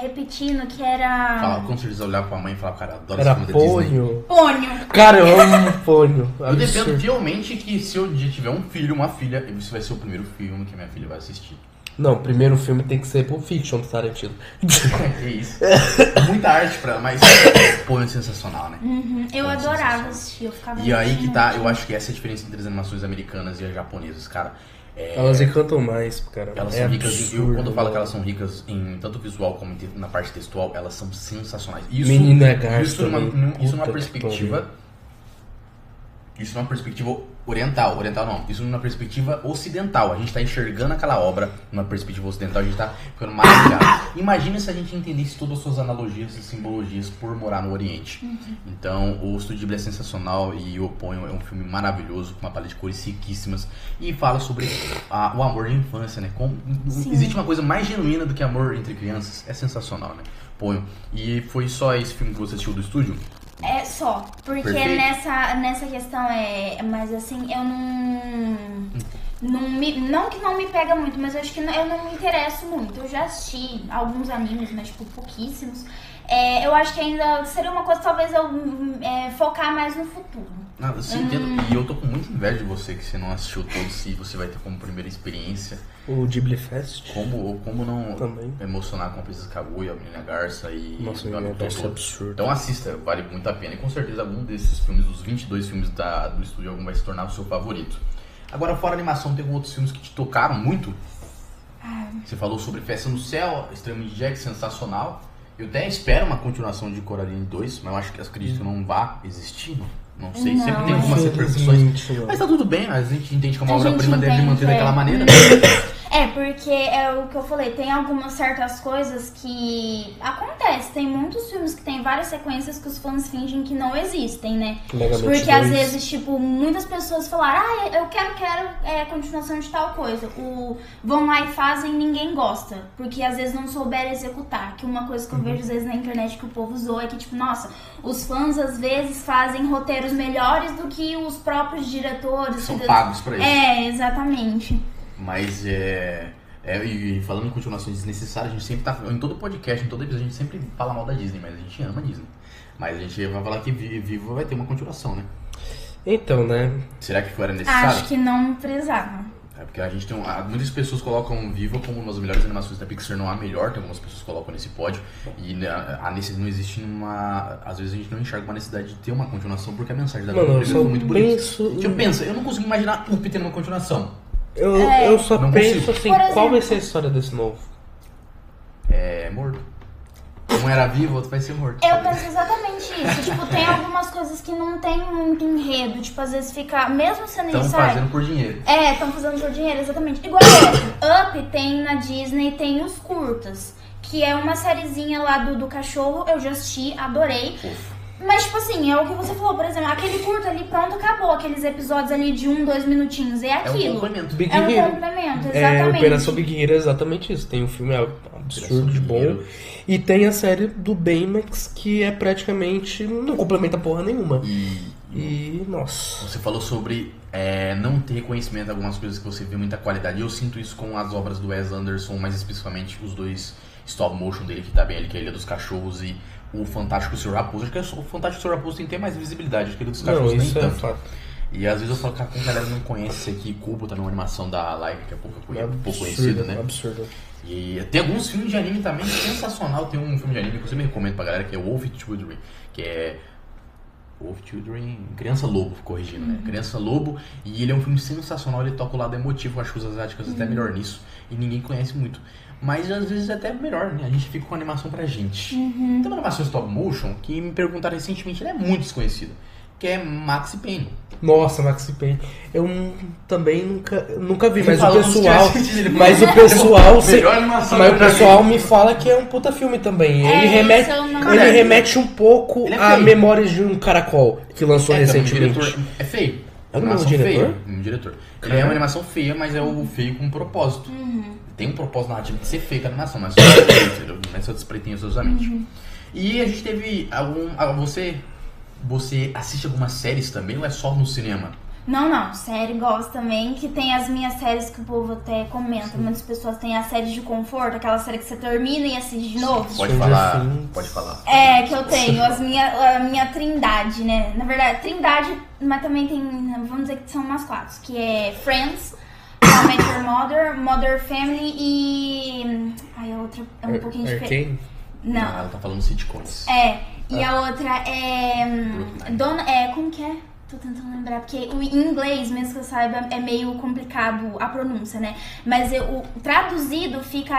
repetindo, que era... Fala, com certeza olhar pra mãe e falar, cara, adoro Era esse filme da Disney. Ponyo. Pônio. Cara, eu amo Ponyo. Eu defendo fielmente que se eu um dia tiver um filho, uma filha, esse vai ser o primeiro filme que minha filha vai assistir. Não, o primeiro filme tem que ser Pulp Fiction do Tarantino. É isso. Muita arte pra ela, mas Ponyo é sensacional, né? Eu adorava assistir, eu ficava E aí que tá, repetindo. eu acho que essa é a diferença entre as animações americanas e as japonesas, cara. Elas encantam mais, cara. Elas são ricas, quando eu falo que elas são ricas em tanto visual como na parte textual, elas são sensacionais. Menino é gasto isso numa também. perspectiva... Isso numa perspectiva oriental não, isso numa perspectiva ocidental. A gente tá enxergando aquela obra numa perspectiva ocidental, a gente tá ficando maravilhado. Imagina se a gente entendesse todas as suas analogias e simbologias por morar no Oriente. Então, o Estúdio Ghibli é sensacional e o Ponyo é um filme maravilhoso, com uma paleta de cores riquíssimas e fala sobre o amor de infância, né? Existe uma coisa mais genuína do que amor entre crianças, é sensacional, né? Ponyo. E foi só esse filme que você assistiu do estúdio? É só, porque Perfeito. nessa questão mas assim, eu não que não me pega muito, mas eu acho que eu não me interesso muito. Eu já assisti alguns animes, mas tipo, pouquíssimos. Eu acho que ainda seria uma coisa, talvez eu focar mais no futuro. Nada, sim, entendo. E eu tô com muita inveja de você, que você não assistiu todos e você vai ter como primeira experiência. O Ghibli Fest. Como não Também. emocionar com a Princesa Kaguya, a Menina Garça e Nossa, o Menina amigo Garça é Totoro. absurdo. Então assista, vale muito a pena. E com certeza algum desses filmes, dos 22 filmes do estúdio, algum vai se tornar o seu favorito. Agora, fora animação, tem alguns outros filmes que te tocaram muito? Você falou sobre Festa no Céu, Extremamente Jack, sensacional. Eu até espero uma continuação de Coraline 2, mas eu acho que acredito que não vai existir, não sei. Não. Sempre tem algumas repercussões. Mas tá tudo bem, a gente entende que uma A gente obra-prima deve entende, manter daquela maneira. Porque é o que eu falei, tem algumas certas coisas que acontecem. Tem muitos filmes que tem várias sequências que os fãs fingem que não existem, né? Megamente Porque 2. às vezes, tipo, muitas pessoas falaram, eu quero continuação de tal coisa. Vão lá e fazem e ninguém gosta. Porque às vezes não souberam executar. Que uma coisa que eu vejo às vezes na internet que o povo zoa é que, tipo, nossa, os fãs às vezes fazem roteiros melhores do que os próprios diretores. São pagos pra isso. Exatamente. Mas e falando em continuações desnecessárias, a gente sempre tá. Em todo podcast, em todo episódio, a gente sempre fala mal da Disney, mas a gente ama a Disney. Mas a gente vai falar que Vivo vai ter uma continuação, né? Então, né? Será que era necessário? Acho que não precisava. Porque a gente tem muitas pessoas colocam Viva como uma das melhores animações da Pixar, não a melhor, tem algumas pessoas que colocam nesse pódio. E não existe às vezes a gente não enxerga uma necessidade de ter uma continuação, porque a mensagem da Mano, eu Viva só foi muito bonita. penso... Eu não consigo imaginar Up tendo uma continuação. Eu só Não penso consigo. assim, Por exemplo, qual vai ser a história desse novo? É morto. Um era vivo, o outro vai ser morto. Eu penso exatamente isso. Tipo, tem algumas coisas que não tem muito enredo. Tipo, às vezes fica, mesmo sendo Estão necessário. fazendo por dinheiro. Estão fazendo por dinheiro, exatamente. Igual Up tem na Disney, tem os curtas. Que é uma sériezinha lá do cachorro. Eu já assisti, adorei. Mas, tipo assim, é o que você falou, por exemplo, aquele curto ali, pronto, acabou. Aqueles episódios ali de 1-2 minutinhos, é É um aquilo. complemento. Big É um Hero. complemento, É, exatamente. Operação Big Hero é exatamente isso. Tem um filme absurdo de bom. Hero. E tem a série do Baymax, que é praticamente... não complementa porra nenhuma. E nossa... Você falou sobre não ter reconhecimento de algumas coisas que você vê muita qualidade. Eu sinto isso com as obras do Wes Anderson, mais especificamente os dois stop motion dele que tá bem ali, que é a Ilha dos Cachorros e o Fantástico Sr. Raposo. Acho que o Fantástico Sr. Raposo tem que ter mais visibilidade, acho que a Ilha dos Cachorros Não, nem isso é tanto. fato. E às vezes eu falo, cara, como a galera não conhece isso aqui, Kubo tá numa animação da Laika, que é pouco conhecida, né? Absurdo. E tem alguns filmes de anime também sensacional. Tem um filme de anime que eu sempre recomendo pra galera, que é Wolf Children, que é... Wolf Children, Criança Lobo, corrigindo, né? Criança Lobo, e ele é um filme sensacional, ele toca o lado emotivo, acho que os asiáticos até melhor nisso, e ninguém conhece muito. Mas às vezes é até melhor, né? A gente fica com animação pra gente. Tem uma animação stop motion que me perguntaram recentemente, ela é muito desconhecida, que é Maxi Payne. Nossa, Maxi Payne. Eu também nunca vi, Ele mas o falou pessoal. que tinha assistido, Mas o pessoal. Melhor animação Mas que o eu já pessoal me fala que é um puta filme também. Ele remete, isso eu não- ele remete um pouco Ele é a feio. Memórias de um Caracol, que lançou recentemente. É feio. É o mesmo Animação diretor? feia. O mesmo diretor. Ele é uma animação feia, mas é o feio com um propósito. Tem um propósito narrativo de ser feio com a animação, mas não é só despretensiosamente. E a gente teve Você assiste algumas séries também ou é só no cinema? Não, série gosto também, que tem as minhas séries que o povo até comenta. Muitas pessoas têm as séries de conforto, aquela série que você termina e assiste de novo. Pode Stranger falar, Things. pode falar. É, que eu tenho, a minha trindade, né? Na verdade, trindade, mas também tem, vamos dizer que são umas 4, que é Friends, How I Met Your Mother, Modern Family e... Ai, a outra é um pouquinho diferente. Arcane? Não. Ah, ela tá falando sitcoms. E a outra é... como que é? Tô tentando lembrar, porque em inglês, mesmo que eu saiba, é meio complicado a pronúncia, né? Mas o traduzido fica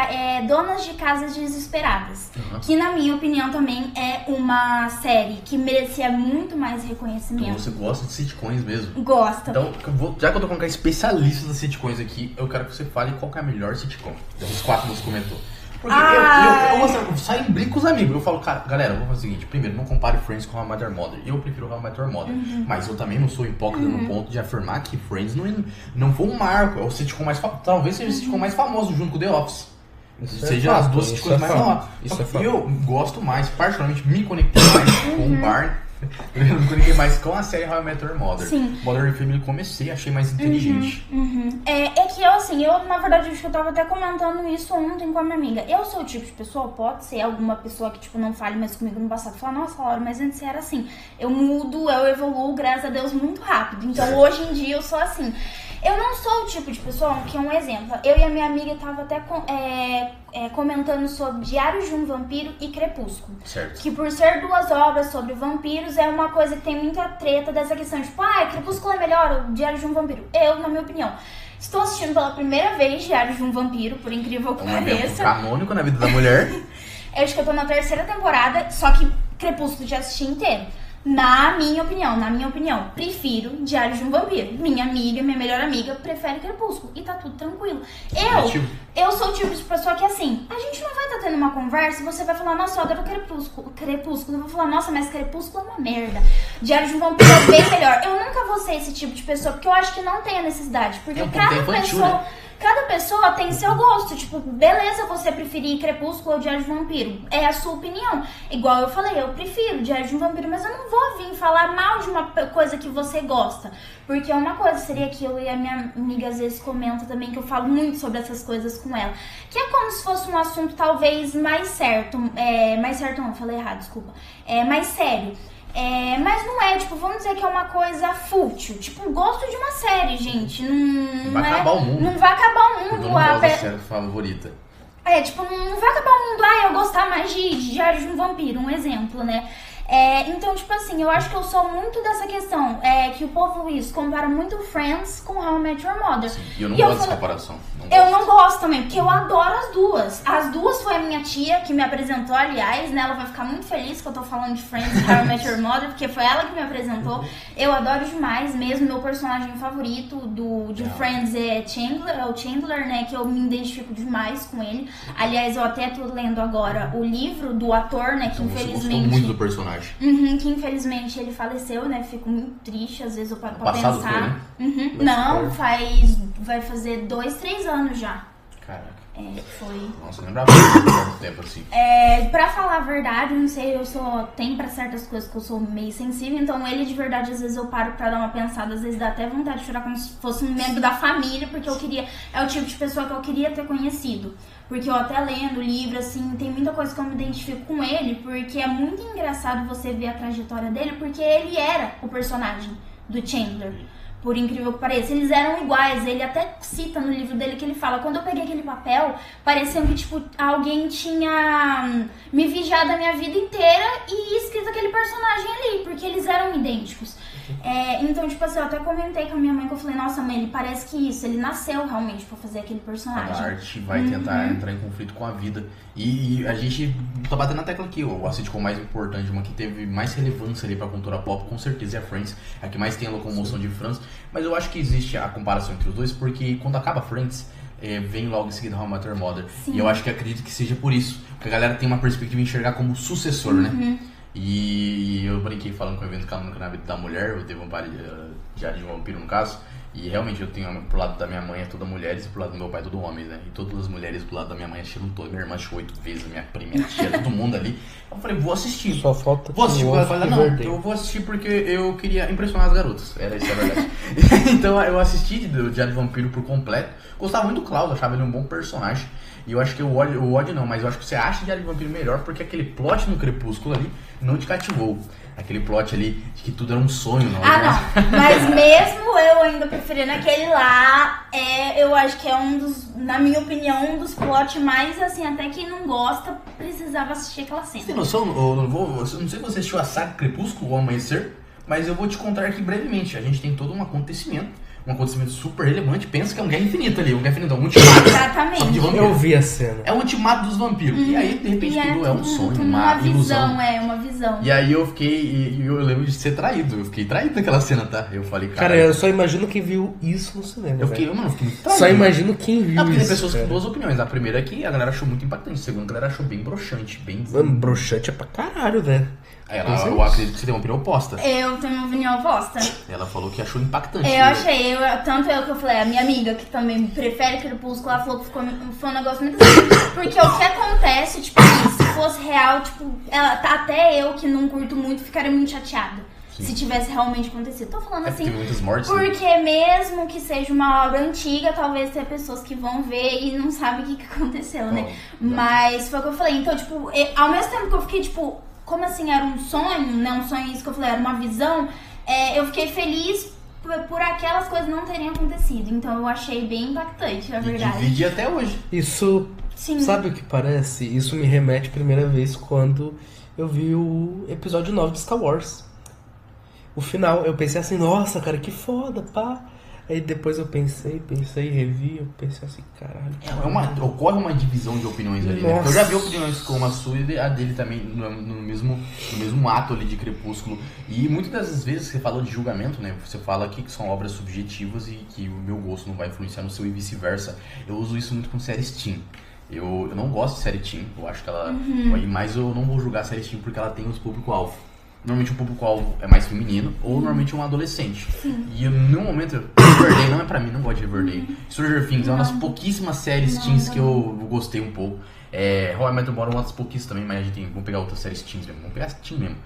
Donas de Casas Desesperadas. Que, na minha opinião, também é uma série que merecia muito mais reconhecimento. Então você gosta de sitcoms mesmo? Gosta. Então, já que eu tô com um especialista das sitcoms aqui, eu quero que você fale qual que é a melhor sitcom. Dos 4 que você comentou. Porque eu saio em brinco com os amigos. Eu falo, cara, galera, eu vou fazer o seguinte. Primeiro, não compare Friends com How I Met Your Mother. Eu prefiro How I Met Your Mother. Mas eu também não sou hipócrita no ponto de afirmar que Friends não foi um marco. É o sitcom mais talvez seja o sitcom mais famoso junto com The Office. Seja as duas sitcoms mais famosas. Eu gosto mais, particularmente me conectei mais com o Barney. Eu me conectei mais com a série How I Met Your Mother. Sim. Modern Family comecei, achei mais inteligente. É que eu, na verdade, acho que eu tava até comentando isso ontem com a minha amiga. Eu sou o tipo de pessoa, pode ser alguma pessoa que, tipo, não fale mais comigo no passado. Fala, nossa, Laura, mas antes você era assim. Eu mudo, eu evoluo, graças a Deus, muito rápido. Então, hoje em dia, eu sou assim. Eu não sou o tipo de pessoa, que é um exemplo. Eu e a minha amiga tava até comentando sobre Diário de um Vampiro e Crepúsculo. Certo. Que por ser 2 obras sobre vampiros, é uma coisa que tem muita treta dessa questão. Tipo, Crepúsculo é melhor, o Diário de um Vampiro. Eu, na minha opinião, estou assistindo pela primeira vez Diário de um Vampiro, por incrível que pareça. Canônico na vida da mulher. Eu acho que eu tô na 3ª temporada, só que Crepúsculo já assisti inteiro. Na minha opinião, prefiro Diário de um Vampiro. Minha melhor amiga, prefere Crepúsculo. E tá tudo tranquilo. Eu sou o tipo de pessoa que, assim, a gente não vai estar tendo uma conversa e você vai falar, nossa, eu adoro Crepúsculo. Eu vou falar, nossa, mas Crepúsculo é uma merda. Diário de um Vampiro é bem melhor. Eu nunca vou ser esse tipo de pessoa, porque eu acho que não tem a necessidade. Porque cada pessoa tem seu gosto. Tipo, beleza você preferir Crepúsculo ou Diário de um Vampiro. É a sua opinião. Igual eu falei, eu prefiro Diário de um Vampiro, mas eu não vou vir falar mal de uma coisa que você gosta. Porque uma coisa seria que eu e a minha amiga às vezes comenta também, que eu falo muito sobre essas coisas com ela. Que é como se fosse um assunto talvez mais certo. Mais certo não, falei errado, desculpa. Mais sério. Mas não é, tipo, vamos dizer que é uma coisa fútil. Tipo, gosto de uma série, gente. Não vai acabar o mundo. Não vai acabar o mundo. Eu não gosto da série favorita. Tipo, não vai acabar o mundo. Eu gostar mais de Diário de um Vampiro, um exemplo, né? Então, tipo assim, eu acho que eu sou muito dessa questão. Que o povo compara muito Friends com How I Met Your Mother. Sim, e eu não gosto dessa comparação. Eu não gosto também, porque eu adoro as duas. As duas foi a minha tia que me apresentou, aliás, né? Ela vai ficar muito feliz que eu tô falando de Friends e How I Met Your Mother, porque foi ela que me apresentou. Eu adoro demais mesmo. Meu personagem favorito de Friends é o Chandler, né? Que eu me identifico demais com ele. Aliás, eu até tô lendo agora o livro do ator, né? Que então, infelizmente... Você gostou muito do personagem. Que infelizmente ele faleceu, né? Fico muito triste, às vezes eu paro pra pensar. Foi, né? Não, vai fazer 2, 3 anos já. Caraca. Foi... Nossa, eu lembrava muito tempo assim. Pra falar a verdade, não sei, tem pra certas coisas que eu sou meio sensível, então ele de verdade, às vezes eu paro pra dar uma pensada, às vezes dá até vontade de chorar como se fosse um membro da família, porque é o tipo de pessoa que eu queria ter conhecido. Porque eu até lendo o livro, assim, tem muita coisa que eu me identifico com ele, porque é muito engraçado você ver a trajetória dele, porque ele era o personagem do Chandler. Por incrível que pareça, eles eram iguais. Ele até cita no livro dele que ele fala: quando eu peguei aquele papel, parecia que, tipo, alguém tinha me vigiado a minha vida inteira e escrito aquele personagem ali, porque eles eram idênticos. Então, tipo assim, eu até comentei com a minha mãe, que eu falei: nossa, mãe, ele parece que isso, ele nasceu realmente pra fazer aquele personagem. A arte vai tentar entrar em conflito com a vida. E a gente tá batendo na tecla aqui, a sitcom mais importante, uma que teve mais relevância ali pra cultura pop, com certeza é a Friends, a que mais tem a locomoção de Friends. Mas eu acho que existe a comparação entre os dois, porque quando acaba Friends, vem logo em seguida How I Met Your Mother. Sim. E eu acho que acredito que seja por isso, porque a galera tem uma perspectiva de enxergar como sucessor, né? E eu brinquei falando com o evento canônico na vida da mulher, o The Vampire Diário de um Vampiro no caso, e realmente eu tenho pro lado da minha mãe é toda mulheres e pro lado do meu pai é todo homem, né? E todas as mulheres pro lado da minha mãe assistiram todas, minha irmã assistiu 8 vezes, minha prima, minha tia, todo mundo ali. Eu falei: vou assistir. Só falta vou assistir. Eu falei: não, eu vou assistir porque eu queria impressionar as garotas. Era isso, a verdade. Então eu assisti o Diário de Vampiro por completo. Gostava muito do Klaus, achava ele um bom personagem. E eu acho que o ódio não, mas eu acho que você acha o Diário de Vampiro melhor porque aquele plot no Crepúsculo ali não te cativou. Aquele plot ali de que tudo era um sonho, não. Não. Mas mesmo eu ainda preferindo aquele lá, eu acho que é na minha opinião, um dos plots mais, assim, até quem não gosta precisava assistir aquela cena. Você tem noção? Eu não sei se você assistiu a saga Crepúsculo ou Amanhecer, mas eu vou te contar aqui brevemente. A gente tem todo um acontecimento super relevante. Pensa que é um Guerra Infinita ali, um ultimato. Exatamente. Eu vi a cena. É o ultimato dos vampiros. E aí, de repente, tudo é um sonho, uma ilusão. Uma visão. E aí eu fiquei, eu lembro de ser traído. Eu fiquei traído naquela cena, tá? Eu falei: cara, eu só imagino quem viu isso no cinema. Eu fiquei muito traído. Só imagino quem viu isso. Porque tem pessoas com duas opiniões. A primeira é que a galera achou muito impactante. A segunda, a galera achou bem broxante. Broxante é pra caralho, né? Eu acredito que você tem uma opinião oposta. Eu tenho uma opinião oposta. Ela falou que achou impactante. Eu achei, tanto que eu falei, a minha amiga que também prefere Crepúsculo, ela falou que foi um negócio muito assim. Porque o que acontece, tipo, se fosse real, tipo, até eu que não curto muito, ficaria muito chateada. Sim. Se tivesse realmente acontecido. Tô falando assim, tem muitas mortes, porque né? Mesmo que seja uma obra antiga, talvez tenha pessoas que vão ver e não sabem o que aconteceu, né? Mas foi o que eu falei. Então, tipo, ao mesmo tempo que eu fiquei, tipo, como assim, era um sonho, né? Um sonho, isso que eu falei, era uma visão. Eu fiquei feliz por aquelas coisas não terem acontecido. Então eu achei bem impactante, na verdade. E divide até hoje. Isso, sim. Sabe o que parece? Isso me remete a primeira vez quando eu vi o episódio 9 de Star Wars. O final, eu pensei assim: nossa, cara, que foda, pá. Aí depois eu pensei, revi, eu pensei assim: caralho. Ocorre uma divisão de opiniões ali, né? Eu já vi opiniões como a sua e a dele também no mesmo ato ali de Crepúsculo. E muitas das vezes você falou de julgamento, né? Você fala aqui que são obras subjetivas e que o meu gosto não vai influenciar no seu e vice-versa. Eu uso isso muito com séries teen. Eu não gosto de série teen, eu acho que ela... Mas eu não vou julgar a série teen porque ela tem os público-alvo. Normalmente o público-alvo é mais feminino ou normalmente um adolescente. Sim. E no momento, Riverdale não é pra mim, não gosto de Riverdale. Stranger Things é uma das pouquíssimas séries teens que eu gostei um pouco. How I Met Your Mother é uma das pouquíssimas também, mas a gente vamos pegar outras séries teens mesmo. Vamos pegar teen mesmo.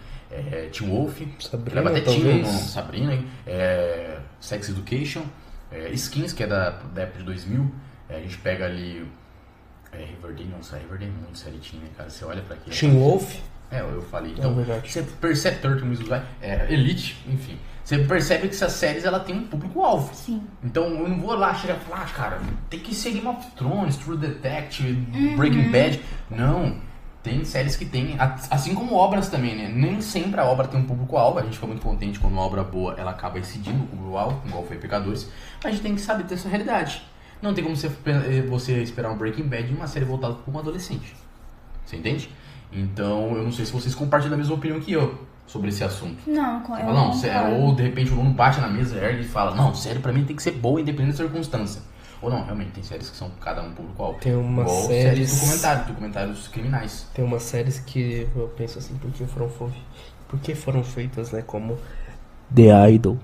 Teen Wolf, Sabrina, leva até teen, Sabrina, Sex Education, Skins, que é da época de 2000. A gente pega ali Riverdale, nossa, Riverdale é muito série teen, né, cara? Você olha pra aqui. Teen Wolf? Eu falei. Então, você percebe Elite, enfim. Você percebe que essas séries ela tem um público-alvo. Sim. Então eu não vou lá chegar e falar: cara, tem que ser Game of Thrones, True Detective, Breaking Bad. Não. Tem séries que tem, assim como obras também, né? Nem sempre a obra tem um público-alvo. A gente fica muito contente quando uma obra boa ela acaba incidindo o público-alvo, igual foi Pecadores. Mas a gente tem que saber ter essa realidade. Não tem como você esperar um Breaking Bad em uma série voltada para um adolescente. Você entende? Então, eu não sei se vocês compartilham a mesma opinião que eu sobre esse assunto. Não, ou de repente o Bruno bate na mesa, ergue e fala: não, série pra mim tem que ser boa independente da circunstância. Ou não, realmente, tem séries que são cada um público-alvo. Tem umas séries documentários criminais. Tem umas séries que eu penso assim: por que foram feitas, né? Como The Idol.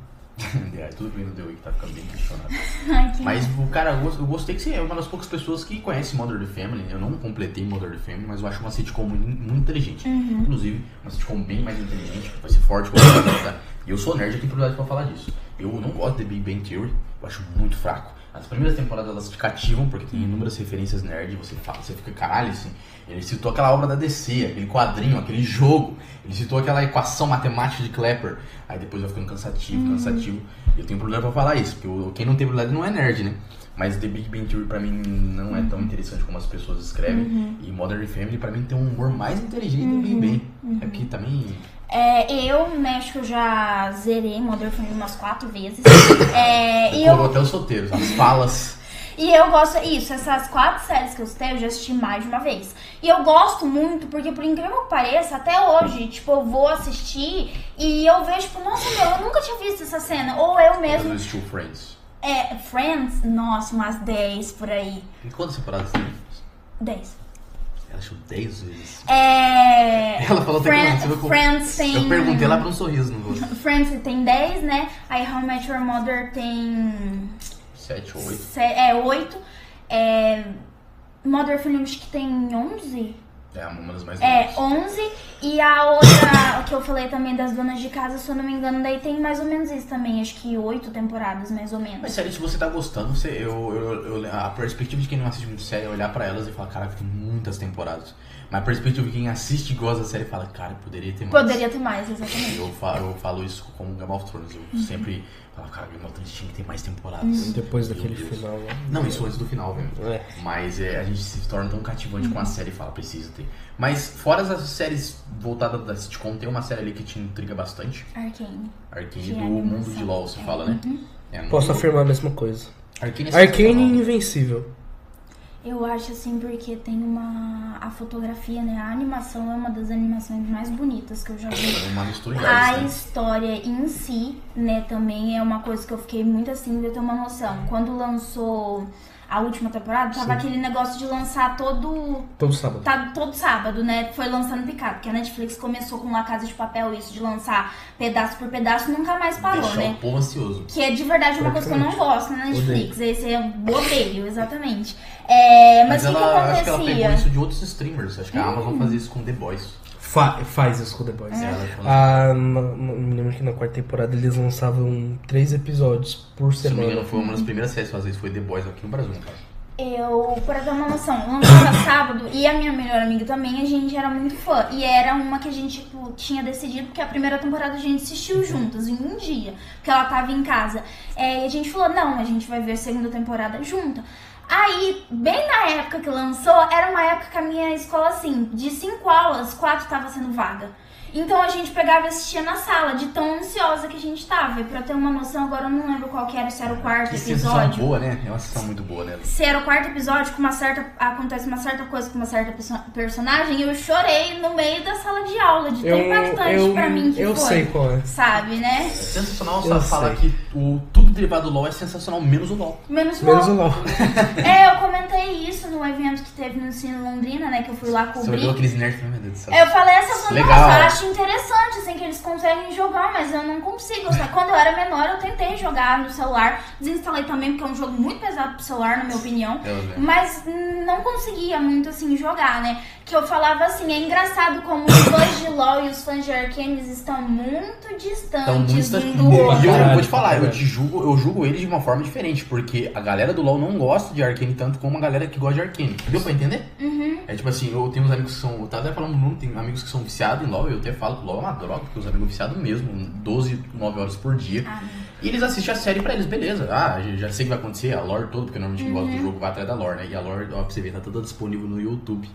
Tudo que vem do The Week tá ficando bem questionado. Ai, que Mas, cara, eu gostei que você é uma das poucas pessoas que conhece Modern Family. Eu não completei Modern Family, mas eu acho uma sitcom muito inteligente. Inclusive, uma sitcom bem mais inteligente, vai ser forte. E eu sou nerd, eu tenho propriedade pra falar disso. Eu não gosto de Big Bang Theory, eu acho muito fraco. As primeiras temporadas elas te cativam, porque tem inúmeras referências nerd, você fica caralho, assim. Ele citou aquela obra da DC, aquele quadrinho, aquele jogo. Ele citou aquela equação matemática de Klepper. Aí depois vai ficando cansativo. E eu tenho problema pra falar isso, porque quem não tem problema não é nerd, né? Mas The Big Bang Theory pra mim não é tão interessante como as pessoas escrevem. E Modern Family pra mim tem um humor mais inteligente do Big Bang. É que também... acho que eu já zerei Modern Family umas 4 vezes. Até os solteiros, as falas... E eu gosto, essas 4 séries que eu citei, eu já assisti mais de uma vez. E eu gosto muito, porque por incrível que pareça, até hoje, tipo, eu vou assistir e eu vejo, tipo, nossa, eu nunca tinha visto essa cena. Ou eu mesmo... Eu assisti Friends. Friends? Nossa, umas 10 por aí. E quantas temporadas tem? 10. Ela achou 10 vezes. Ela falou Friends tem... Eu perguntei, ela abriu um sorriso no rosto. Friends tem 10, né? Aí How I Met Your Mother tem... 7 ou 8. 8. Modern Family acho que tem 11. Uma das mais 11. E a outra, que eu falei também das donas de casa, se eu não me engano, daí tem mais ou menos isso também. Acho que 8 temporadas, mais ou menos. Mas sério, se você tá gostando, a perspectiva de quem não assiste muito série é olhar pra elas e falar, caraca, tem muitas temporadas. Mas a perspectiva de quem assiste e gosta da série fala, cara, poderia ter mais. Poderia ter mais, exatamente. Eu falo isso como Game of Thrones. Eu sempre falo, cara, Game of Thrones tinha que ter mais temporadas. Depois daquele final. Não, isso antes do final, velho. Mas a gente se torna tão cativante com a série e fala, precisa ter. Mas fora as séries voltadas da sitcom, tem uma série ali que te intriga bastante. Arcane do mundo de LoL, você fala, né? Posso afirmar a mesma coisa. Arcane é invencível. Eu acho assim porque tem a fotografia, né? A animação é uma das animações mais bonitas que eu já vi. Uma mistura de A história em si, né, também é uma coisa que eu fiquei muito assim, pra ter uma noção. Quando lançou a última temporada, tava aquele negócio de lançar todo sábado. Todo sábado, né? Foi lançando picado. Porque a Netflix começou com La Casa de Papel, isso de lançar pedaço por pedaço, nunca mais parou, deixar né? o povo ansioso. Que é de verdade uma coisa que eu não gosto na Netflix. Esse é odeio, exatamente. Mas o que acontecia? Acho que ela pegou isso de outros streamers. Acho que a Amazon fazia isso com The Boys. Faz isso com The Boys. Me lembro que na 4ª temporada eles lançavam 3 episódios por semana. Se não me engano, foi uma das primeiras séries que fazer isso, foi The Boys aqui no Brasil, cara. Pra ter uma noção, lançava sábado e a minha melhor amiga também, a gente era muito fã. E era uma que a gente, tipo, tinha decidido, porque a primeira temporada a gente assistiu juntas em um dia, porque ela tava em casa. E a gente falou, não, a gente vai ver a segunda temporada junta. Aí, bem na época que lançou, era uma época que a minha escola, assim, de 5 aulas, 4 tava sendo vaga. Então a gente pegava e assistia na sala, de tão ansiosa que a gente tava. E pra ter uma noção, agora eu não lembro qual que era, se era o 4º episódio. Sensação boa, né? É uma sensação muito boa, né? Se era o 4º episódio, acontece uma certa coisa com uma certa personagem, eu chorei no meio da sala de aula, de tão impactante pra mim que foi. Eu sei qual é. Sabe, né? É sensacional falar que tudo derivado do LoL é sensacional, menos o LoL. Menos o LoL. Eu comentei isso no evento que teve no Cine Londrina, né? Que eu fui lá cobrir. Você olhou aqueles nerds, meu Deus do céu. Eu falei essa coisa, legal. Nossa, eu acho interessante, assim, que eles conseguem jogar, mas eu não consigo. Sabe? Quando eu era menor, eu tentei jogar no celular, desinstalei também, porque é um jogo muito pesado pro celular, na minha opinião. Mas não conseguia muito, assim, jogar, né? Que eu falava assim, é engraçado como os fãs de LoL e os fãs de Arcane estão muito distantes um do outro. E eu vou te falar, eu julgo eles de uma forma diferente, porque a galera do LoL não gosta de Arcane tanto como a galera que gosta de Arcane. Deu pra entender? É tipo assim, eu tenho uns amigos que são, eu tava até falando, tem amigos que são viciados em LoL, eu até falo que LoL é uma droga, porque os amigos viciados mesmo, 12, 9 horas por dia. E eles assistem a série pra eles, beleza. Já sei o que vai acontecer, a lore toda, porque normalmente quem gosta do jogo vai atrás da lore, né? E a lore, ó, pra você ver, tá toda disponível no YouTube.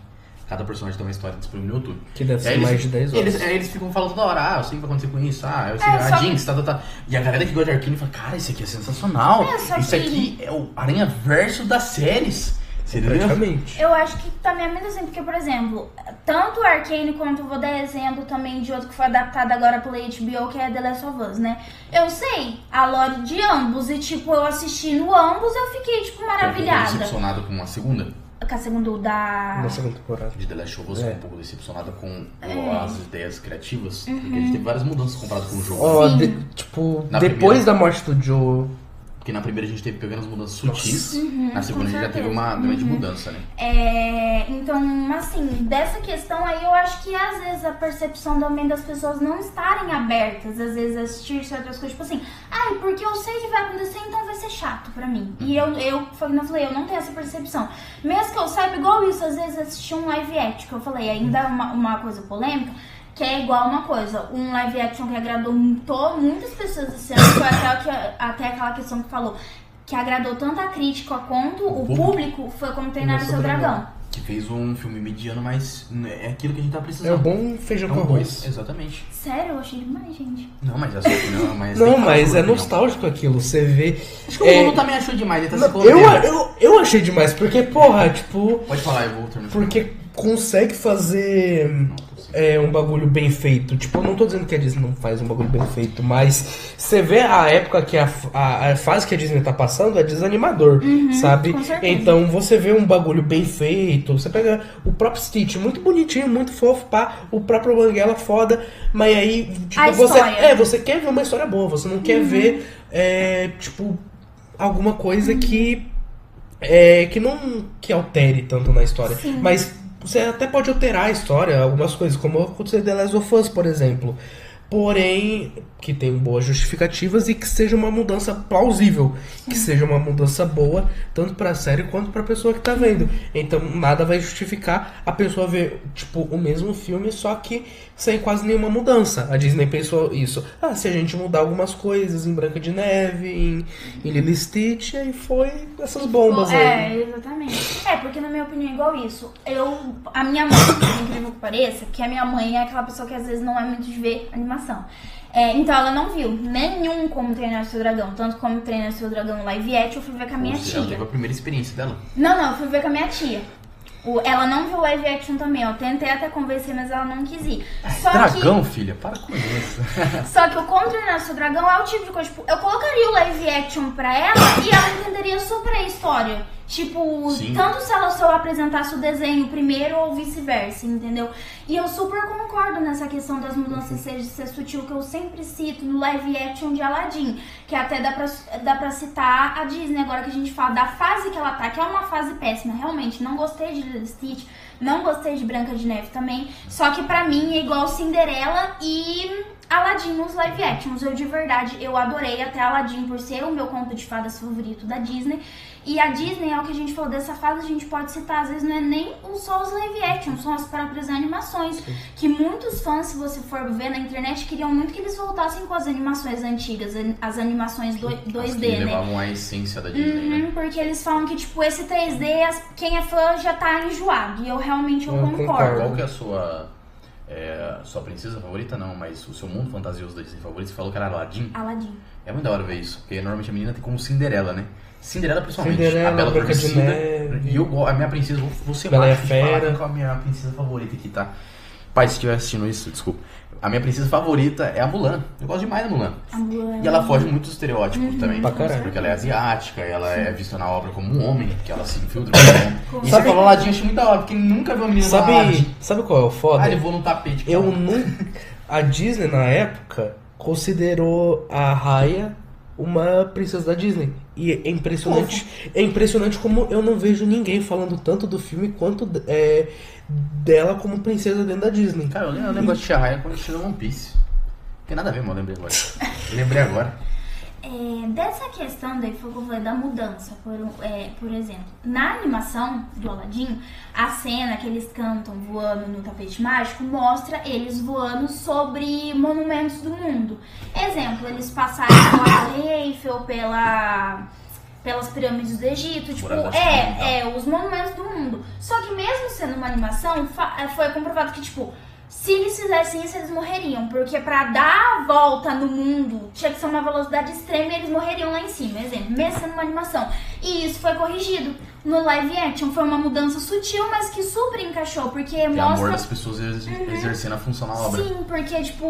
Cada personagem tem uma história disponível no YouTube. Que deve ser mais de 10 horas. Eles ficam falando toda hora, eu sei o que vai acontecer com isso, eu sei, a Jinx, tá. E a galera que gosta de Arcane fala, cara, isso aqui é sensacional. Isso aqui é o Aranha Verso das séries. Praticamente. Eu acho que também é muito assim, porque, por exemplo, tanto o Arcane quanto vou dar exemplo também de outro que foi adaptado agora pela HBO, que é The Last of Us, né? Eu sei a lore de ambos e, tipo, eu assistindo ambos, eu fiquei, tipo, maravilhada. Decepcionado com a segunda? Com a segunda Na segunda temporada. De The Last of Us, um pouco decepcionada com as ideias criativas, porque a gente teve várias mudanças comparado com o jogo. Depois da morte do Joe... Porque na primeira a gente teve pequenas mudanças sutis, na segunda a gente já teve uma grande mudança, né? Então, assim, dessa questão aí eu acho que às vezes a percepção também das pessoas não estarem abertas, às vezes assistir certas coisas, tipo assim, porque eu sei que vai acontecer, então vai ser chato pra mim. E eu não tenho essa percepção. Mesmo que eu saiba, igual isso, às vezes assistir um live action, que eu falei, ainda uma coisa polêmica, que é igual uma coisa, um live action que agradou muitas pessoas esse ano, foi até aquela questão que falou, que agradou tanto a crítica quanto o público, foi Como Treinar o Seu Dragão. Que fez um filme mediano, mas é aquilo que a gente tá precisando. É um bom feijão com arroz. Exatamente. Sério, eu achei demais, gente. Não, mas é sua opinião, mas é nostálgico aquilo, você vê... Acho que o Bruno também achou demais, ele tá se colocando. Eu achei demais, porque, porra, tipo... Pode falar, eu vou terminar. Porque consegue fazer... um bagulho bem feito. Tipo, eu não tô dizendo que a Disney não faz um bagulho bem feito, mas você vê a época que a fase que a Disney tá passando é desanimador, sabe? Então você vê um bagulho bem feito, você pega o próprio Stitch, muito bonitinho, muito fofo, pá, o próprio Banguela foda, mas aí, tipo, você quer ver uma história boa, você não quer ver, tipo, alguma coisa que altere tanto na história. Sim. Mas você até pode alterar a história, algumas coisas, como aconteceu em The Last of Us, por exemplo. Porém, que tenham boas justificativas e que seja uma mudança plausível. Que seja uma mudança boa, tanto pra série quanto pra pessoa que tá vendo. Então, nada vai justificar a pessoa ver, tipo, o mesmo filme, só que sem quase nenhuma mudança. A Disney pensou isso. Se a gente mudar algumas coisas em Branca de Neve, em Lilo e Stitch, aí foi essas bombas aí. Exatamente. Porque na minha opinião é igual isso. A minha mãe, por incrível que pareça, que a minha mãe é aquela pessoa que às vezes não é muito de ver animação. Então ela não viu nenhum Como Treinar o Seu Dragão, tanto Como Treinar o Seu Dragão live action, eu fui ver com a minha tia. Ela teve a primeira experiência dela? Não, eu fui ver com a minha tia. Ela não viu live action também, eu tentei até convencer, mas ela não quis ir. Filha, para com isso. Só que o Como Treinar o Seu Dragão é o tipo de coisa, tipo, eu colocaria o live action pra ela e ela entenderia super a história. Tipo, sim, tanto se eu apresentasse o desenho primeiro ou vice-versa, entendeu? E eu super concordo nessa questão das mudanças ser sutil, que eu sempre cito no live action de Aladdin, que até dá pra citar a Disney, agora que a gente fala da fase que ela tá, que é uma fase péssima, realmente, não gostei de Lilo e Stitch, não gostei de Branca de Neve também, só que pra mim é igual Cinderela e Aladdin nos live actions. Eu de verdade, eu adorei até Aladdin por ser o meu conto de fadas favorito da Disney. E a Disney, é o que a gente falou dessa fase, a gente pode citar, às vezes não é nem só os live actions, são as próprias animações. Sim. Que muitos fãs, se você for ver na internet, queriam muito que eles voltassem com as animações antigas, as animações 2D, que né? levavam a essência da Disney, né? Porque eles falam que, tipo, esse 3D, quem é fã já tá enjoado. E eu realmente concordo. Qual que é a sua princesa favorita? Não, mas o seu mundo fantasioso da Disney favorito, você falou que era Aladdin? Aladdin. É muito da hora ver isso, porque normalmente a menina tem como Cinderela, né? Cinderela, principalmente. Cinderela, a Bela Branca de Adormecida. Neve. E a minha princesa, você Bela vai Fera. qual a minha princesa favorita aqui, tá? Pai, se estiver assistindo isso, desculpa. A minha princesa favorita é a Mulan. Eu gosto demais da Mulan. A Mulan. E ela foge muito dos estereótipos também. Pra caralho. Porque ela é asiática, ela é vista na obra como um homem, que ela se infiltra como um homem. E você falou Aladdin, eu achei muito da hora, porque nunca viu uma menina falar Aladdin. Sabe qual é o foda? Ele voou no tapete. Eu nunca... A Disney, na época, considerou a Raya uma princesa da Disney. E é impressionante. É impressionante como eu não vejo ninguém falando tanto do filme quanto dela como princesa dentro da Disney. Cara, eu lembro de Raya quando chegou One Piece. Não tem nada a ver, mas eu lembrei agora. Dessa questão daí foi o que eu falei da mudança, por exemplo, na animação do Aladdin, a cena que eles cantam voando no tapete mágico mostra eles voando sobre monumentos do mundo. Exemplo, eles passaram pela Torre Eiffel, pelas pirâmides do Egito, tipo, os monumentos do mundo. Só que mesmo sendo uma animação, foi comprovado que, tipo, se eles fizessem isso, eles morreriam. Porque pra dar a volta no mundo, tinha que ser uma velocidade extrema e eles morreriam lá em cima. Exemplo, mesmo sendo uma animação. E isso foi corrigido. no live action. Foi uma mudança sutil, mas que super encaixou, porque Tem mostra... amor das pessoas exercendo a função na obra. Sim, porque, tipo,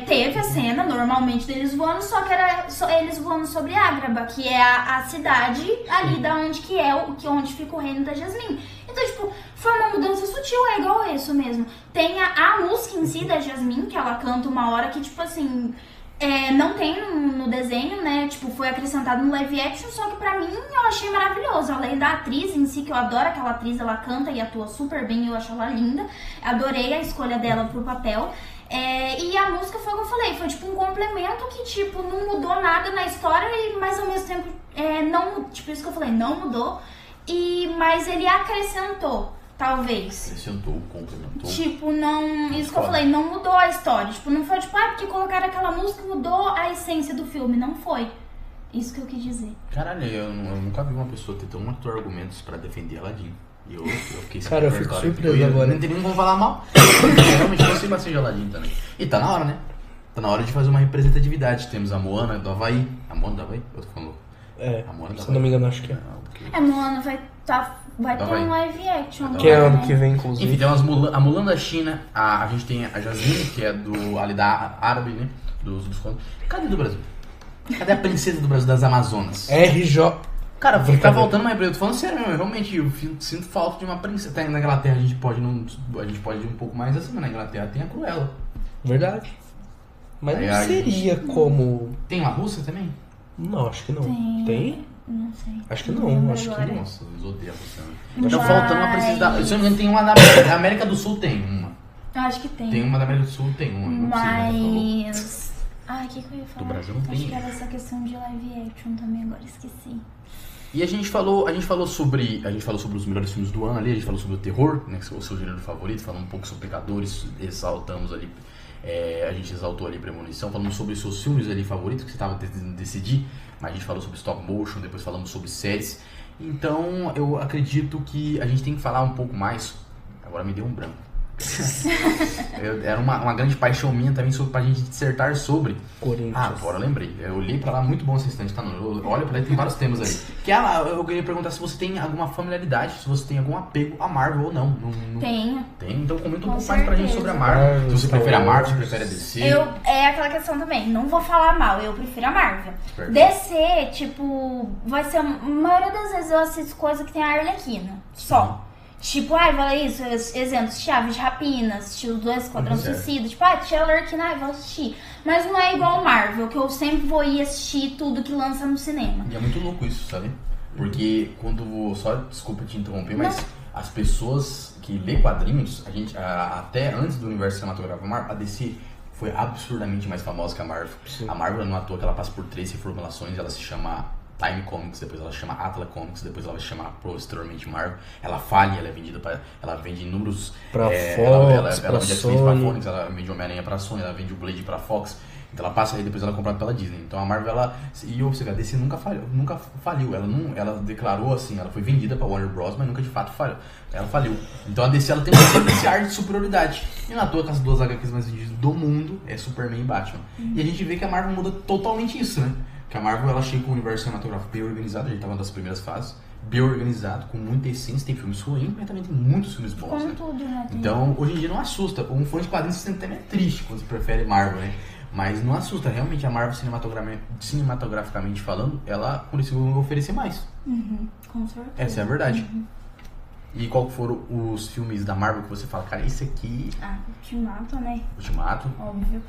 teve a cena, normalmente, deles voando, só que era eles voando sobre Agrabah, que é a cidade ali da onde onde fica o reino da Jasmine. Então, tipo, foi uma mudança sutil, é igual isso mesmo. Tem a música em si da Jasmine, que ela canta uma hora que, tipo assim... não tem no desenho, né? Tipo, foi acrescentado no live action, só que pra mim eu achei maravilhoso. Além da atriz em si, que eu adoro aquela atriz, ela canta e atua super bem, eu acho ela linda. Adorei a escolha dela pro papel. E a música foi o que eu falei, foi tipo um complemento que, tipo, não mudou nada na história, mas ao mesmo tempo, não, tipo, isso que eu falei, não mudou, mas ele acrescentou. Talvez. Acrescentou, complementou. Tipo, não... Isso que eu falei, não mudou a história. Tipo, não foi tipo, porque colocaram aquela música mudou a essência do filme. Não foi. Isso que eu quis dizer. Caralho, eu nunca vi uma pessoa ter tantos argumentos pra defender Aladdin. E eu fiquei Cara, eu fico surpreso agora. Não tem nem como falar mal. Realmente eu gostei bastante de Aladdin também. E tá na hora, né? Tá na hora de fazer uma representatividade. Temos a Moana do Havaí. A Moana do Havaí? Eu tô falando. A Moana do se não me engano, acho que é. A Moana vai ter um live action. Que é ano que vem, inclusive. Enfim, tem a Mulan da China, a gente tem a Jasmine, que é ali da árabe, né? Dos contos. Cadê do Brasil? Cadê a princesa do Brasil das Amazonas? RJ. Cara, tá voltando uma empresa. Eu tô falando sério mesmo, realmente, eu sinto falta de uma princesa. Até na Inglaterra a gente pode ir um pouco mais acima. Na Inglaterra tem a Cruella. Verdade. Mas Aí, não seria como... Tem uma russa também? Não, acho que não. Tem? Não sei. Acho que não. Acho agora. que nossa, eles odeiam a russa. Mas- Tá faltando uma princesa da... Se eu não me engano, tem uma da América do Sul, tem uma. Eu acho que tem. Tem uma da América do Sul, tem uma. Não sei, Mas... Ai, o que eu ia falar? Do Brasil não tem. Acho que era essa questão de live action também, agora esqueci. E a gente falou sobre os melhores filmes do ano ali, a gente falou sobre o terror, né, que é o seu gênero favorito, falando um pouco sobre Pecadores, exaltamos ali, a gente exaltou ali Premonição, falamos sobre os seus filmes ali favoritos que você estava tentando decidir, mas a gente falou sobre stop motion, depois falamos sobre séries. Então eu acredito que a gente tem que falar um pouco mais. Agora me deu um branco. Era uma grande paixão minha também pra gente dissertar sobre Corinthians. Agora eu lembrei. Eu olhei pra lá, muito bom esse instante, tá? Olha pra lá, tem vários temas ali. Eu queria perguntar se você tem alguma familiaridade, se você tem algum apego a Marvel ou não. Tenho. Tem? Então comenta um Com pouco mais pra gente certeza. sobre a Marvel. Se você prefere a Marvel, se prefere a DC. É aquela questão também, não vou falar mal, eu prefiro a Marvel. Perfeito. DC, tipo, vai ser... A maioria das vezes eu assisto coisa que tem a Arlequina, só. Tipo, vai isso, exemplos, Chaves de Rapina, assisti os dois Esquadrão Suicida, tipo, tinha a Arlequina, vou assistir. Mas não é igual Marvel, que eu sempre vou ir assistir tudo que lança no cinema. E é muito louco isso, sabe? Porque quando... Só desculpa te interromper, mas as pessoas que lê quadrinhos, até antes do universo cinematográfico, a DC foi absurdamente mais famosa que a Marvel. Sim. A Marvel não é à toa que ela passa por 3 reformulações, ela se chama Time Comics, depois ela se chama Atlas Comics, depois ela vai se chamar posteriormente Marvel. Ela falha, ela é vendida ela vende inúmeros pra Fox, ela vende Sony. pra Fox, ela vende Homem-Aranha pra Sony, ela vende o Blade pra Fox. Então ela passa aí, depois ela é comprada pela Disney. Então a Marvel, você vê, a DC nunca faliu. Ela declarou assim, ela foi vendida pra Warner Bros, mas nunca de fato falhou. Ela faliu. Então a DC, ela tem esse ar de superioridade. E na toa que as duas HQs mais vendidas do mundo é Superman e Batman. E a gente vê que a Marvel muda totalmente isso, né? Que a Marvel, ela chega com o universo cinematográfico bem organizado, a gente tava nas primeiras fases, bem organizado, com muita essência, tem filmes ruins, mas também tem muitos filmes bons, Como né? tudo, né? Então, hoje em dia não assusta. Um fã de quadrinhos se sente até meio triste quando você prefere Marvel, né? Mas não assusta. Realmente, a Marvel, cinematograficamente falando, ela conseguiu oferecer mais. Com certeza. Essa é a verdade. E qual foram os filmes da Marvel que você fala, cara, esse aqui... Ultimato, né? Ultimato. Óbvio.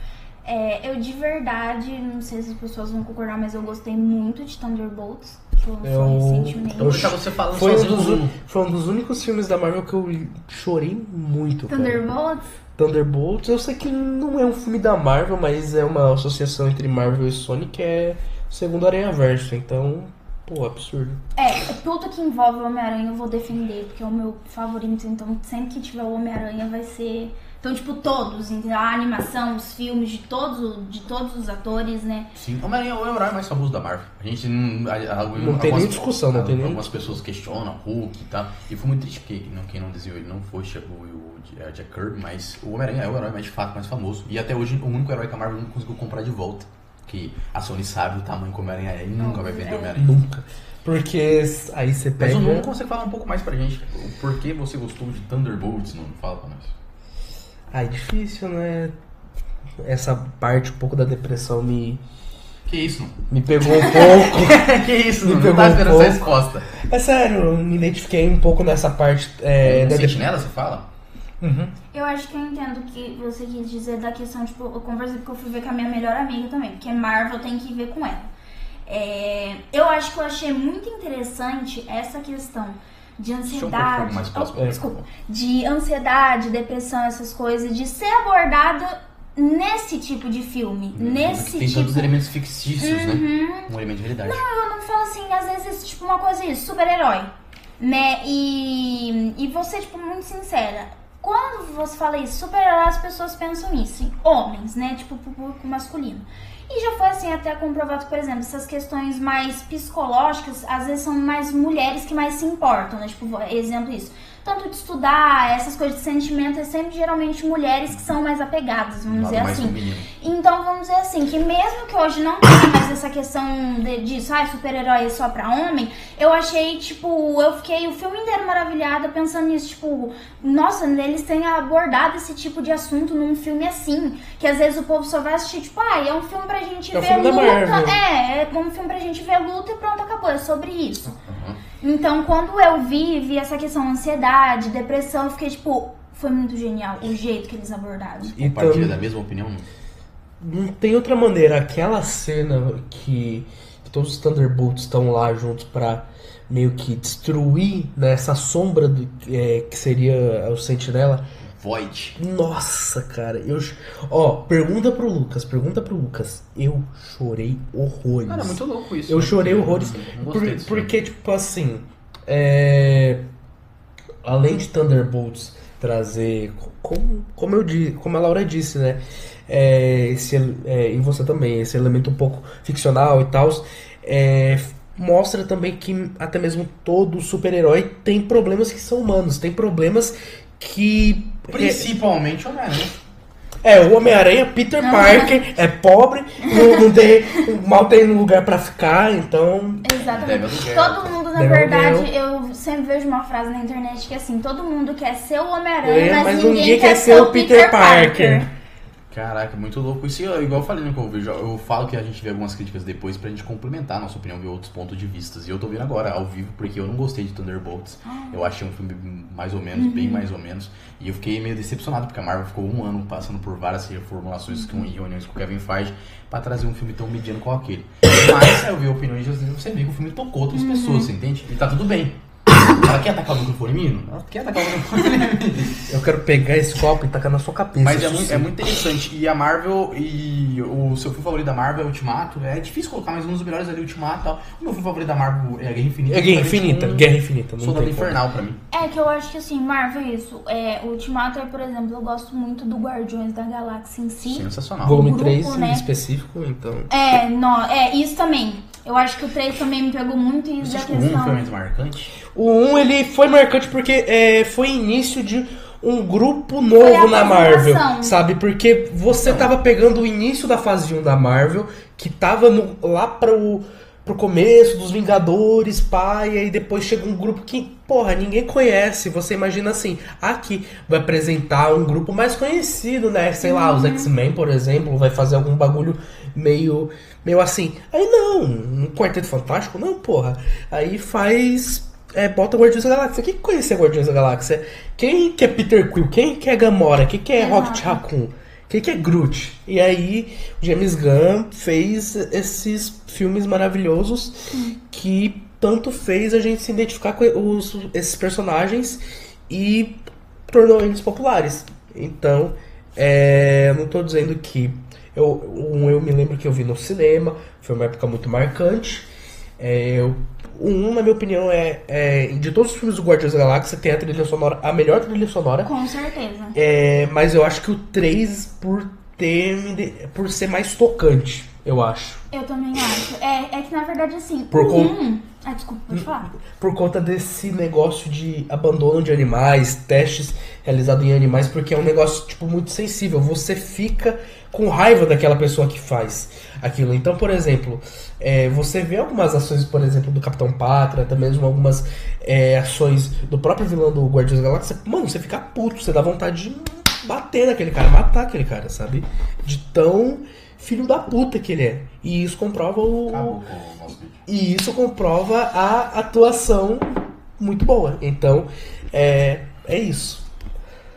Eu de verdade, não sei se as pessoas vão concordar, mas eu gostei muito de Thunderbolts, que lançou recentemente. Eu vou deixar você falando Foi sozinho. um dos únicos filmes da Marvel que eu chorei muito. Thunderbolts? Thunderbolts, eu sei que não é um filme da Marvel, mas é uma associação entre Marvel e Sony, que é o segundo Aranhaverso, então, pô, absurdo. Tudo que envolve o Homem-Aranha eu vou defender, porque é o meu favorito, então sempre que tiver o Homem-Aranha vai ser... Então, tipo, todos, a animação, os filmes de todos os atores, né? Sim, o Homem-Aranha é o herói mais famoso da Marvel. A gente não tem nem discussão, não tem nem... Algumas pessoas questionam Hulk e tal. E foi muito triste porque quem não desenhou ele não foi o Jack Kirby, mas o Homem-Aranha é o herói mais de fato mais famoso. E até hoje o único herói que a Marvel não conseguiu comprar de volta. Que a Sony sabe o tamanho que o Homem-Aranha é e nunca vai vender o Homem-Aranha. Nunca. Porque aí você pega... Mas o Nuno consegue falar um pouco mais pra gente. O porquê você gostou de Thunderbolts, Nuno? Fala pra nós. É difícil, né? Essa parte um pouco da depressão me Que isso, Nuno? me pegou um pouco. Que isso, Nuno? Me Não tá pegou esperando um essa pouco. resposta. É sério, eu me identifiquei um pouco nessa parte da Sentinela, você fala? Uhum. Eu acho que eu entendo o que você quis dizer da questão, tipo, eu conversei porque eu fui ver com a minha melhor amiga também, porque Marvel tem que ver com ela. Eu acho que eu achei muito interessante essa questão de ansiedade, mais próximo. desculpa, de ansiedade, depressão, essas coisas, de ser abordada nesse tipo de filme, nesse Tem tipo... todos os elementos fictícios, né? Um elemento de realidade. Eu não falo assim, às vezes, tipo, uma coisa isso, super-herói, né? E você, tipo, muito sincera, quando você fala isso, super-herói, as pessoas pensam nisso, em homens, né? Tipo, pro público masculino. E já foi assim até comprovado, por exemplo, essas questões mais psicológicas, às vezes são mais mulheres que mais se importam, né? Tipo, exemplo isso. Tanto de estudar, essas coisas de sentimento, é sempre geralmente mulheres que são mais apegadas, vamos dizer assim. Então, vamos dizer assim, que mesmo que hoje não tenha mais essa questão disso, super-herói é só pra homem, eu achei, tipo, eu fiquei o filme inteiro maravilhada pensando nisso, tipo, nossa, eles têm abordado esse tipo de assunto num filme assim, que às vezes o povo só vai assistir, tipo, é um filme pra gente ver filme luta, é um filme pra gente ver luta e pronto, acabou, é sobre isso. Então, quando eu vi essa questão ansiedade, depressão, eu fiquei tipo, foi muito genial o jeito que eles abordaram. Compartilha da mesma opinião? Não tem outra maneira. Aquela cena que todos os Thunderbolts estão lá juntos pra meio que destruir, né, essa sombra que seria o Sentinela. Void. Nossa, cara, pergunta pro Lucas. Eu chorei horrores. Cara, é muito louco isso. Eu chorei horrores. Porque, tipo assim, além de Thunderbolts trazer, como a Laura disse, né? E você também, esse elemento um pouco ficcional e tal, mostra também que até mesmo todo super-herói tem problemas que são humanos, tem problemas que... Principalmente o Homem-Aranha. O Homem-Aranha, Peter Parker, é pobre, mal tem lugar pra ficar, então... Exatamente. Todo mundo, na verdade, eu sempre vejo uma frase na internet que é assim, todo mundo quer ser o Homem-Aranha, mas ninguém quer ser o Peter Parker. Caraca, muito louco. Isso, igual eu falei no que eu vejo, eu falo que a gente vê algumas críticas depois pra gente complementar a nossa opinião, ver outros pontos de vista. E eu tô vendo agora, ao vivo, porque eu não gostei de Thunderbolts. Eu achei um filme mais ou menos, bem mais ou menos. E eu fiquei meio decepcionado, porque a Marvel ficou um ano passando por várias reformulações e reuniões com o Kevin Feige pra trazer um filme tão mediano qual aquele. Mas, eu vi opiniões, você vê que o filme tocou outras pessoas, você entende? E tá tudo bem. Ela quer atacar o microfone, menino? Ela quer atacar o microfone. Eu quero pegar esse copo e tacar na sua cabeça. Mas é muito interessante. E a Marvel, e o seu filme favorito da Marvel é Ultimato. É difícil colocar, mas um dos melhores ali é Ultimato e tal. O meu filme favorito da Marvel é a Guerra Infinita. Guerra Infinita. Soldado Infernal pra mim. É que eu acho que assim, Marvel é isso. Ultimato por exemplo, eu gosto muito do Guardiões da Galáxia em si. Sensacional. Volume grupo, 3 né? em específico, então... Isso também. Eu acho que o 3 também me pegou muito isso da questão. O 1 foi muito marcante? O 1, ele foi marcante porque foi início de um grupo novo na Marvel, sabe? Porque você tava pegando o início da fase 1 da Marvel, que tava lá pro começo dos Vingadores, e aí depois chega um grupo que, ninguém conhece. Você imagina assim, aqui vai apresentar um grupo mais conhecido, né? Sei lá, os X-Men, por exemplo, vai fazer algum bagulho meio assim. Aí não, um Quarteto Fantástico, não, Aí bota Guardiões da Galáxia. Quem conhece Guardiões da Galáxia? Quem que é Peter Quill? Quem que é Gamora? Quem que é Rocket Raccoon? Quem que é Groot? E aí, o James Gunn fez esses filmes maravilhosos que tanto fez a gente se identificar com esses personagens e tornou eles populares. Então, não tô dizendo que... Eu me lembro que eu vi no cinema, foi uma época muito marcante. Na minha opinião, de todos os filmes do Guardiões da Galáxia, tem a melhor trilha sonora. Com certeza. Mas eu acho que o 3, por por ser mais tocante, eu acho. Eu também acho. É que na verdade assim, desculpa, pode falar. Por conta desse negócio de abandono de animais, testes realizados em animais, porque é um negócio, tipo, muito sensível. Você fica com raiva daquela pessoa que faz aquilo. Então, por exemplo, você vê algumas ações, por exemplo, do Capitão Pátria, até mesmo algumas ações do próprio vilão do Guardiões da Galáxia. Mano, você fica puto, você dá vontade de bater naquele cara, matar aquele cara, sabe? De tão filho da puta que ele é. E isso comprova E isso comprova a atuação muito boa. Então, é isso.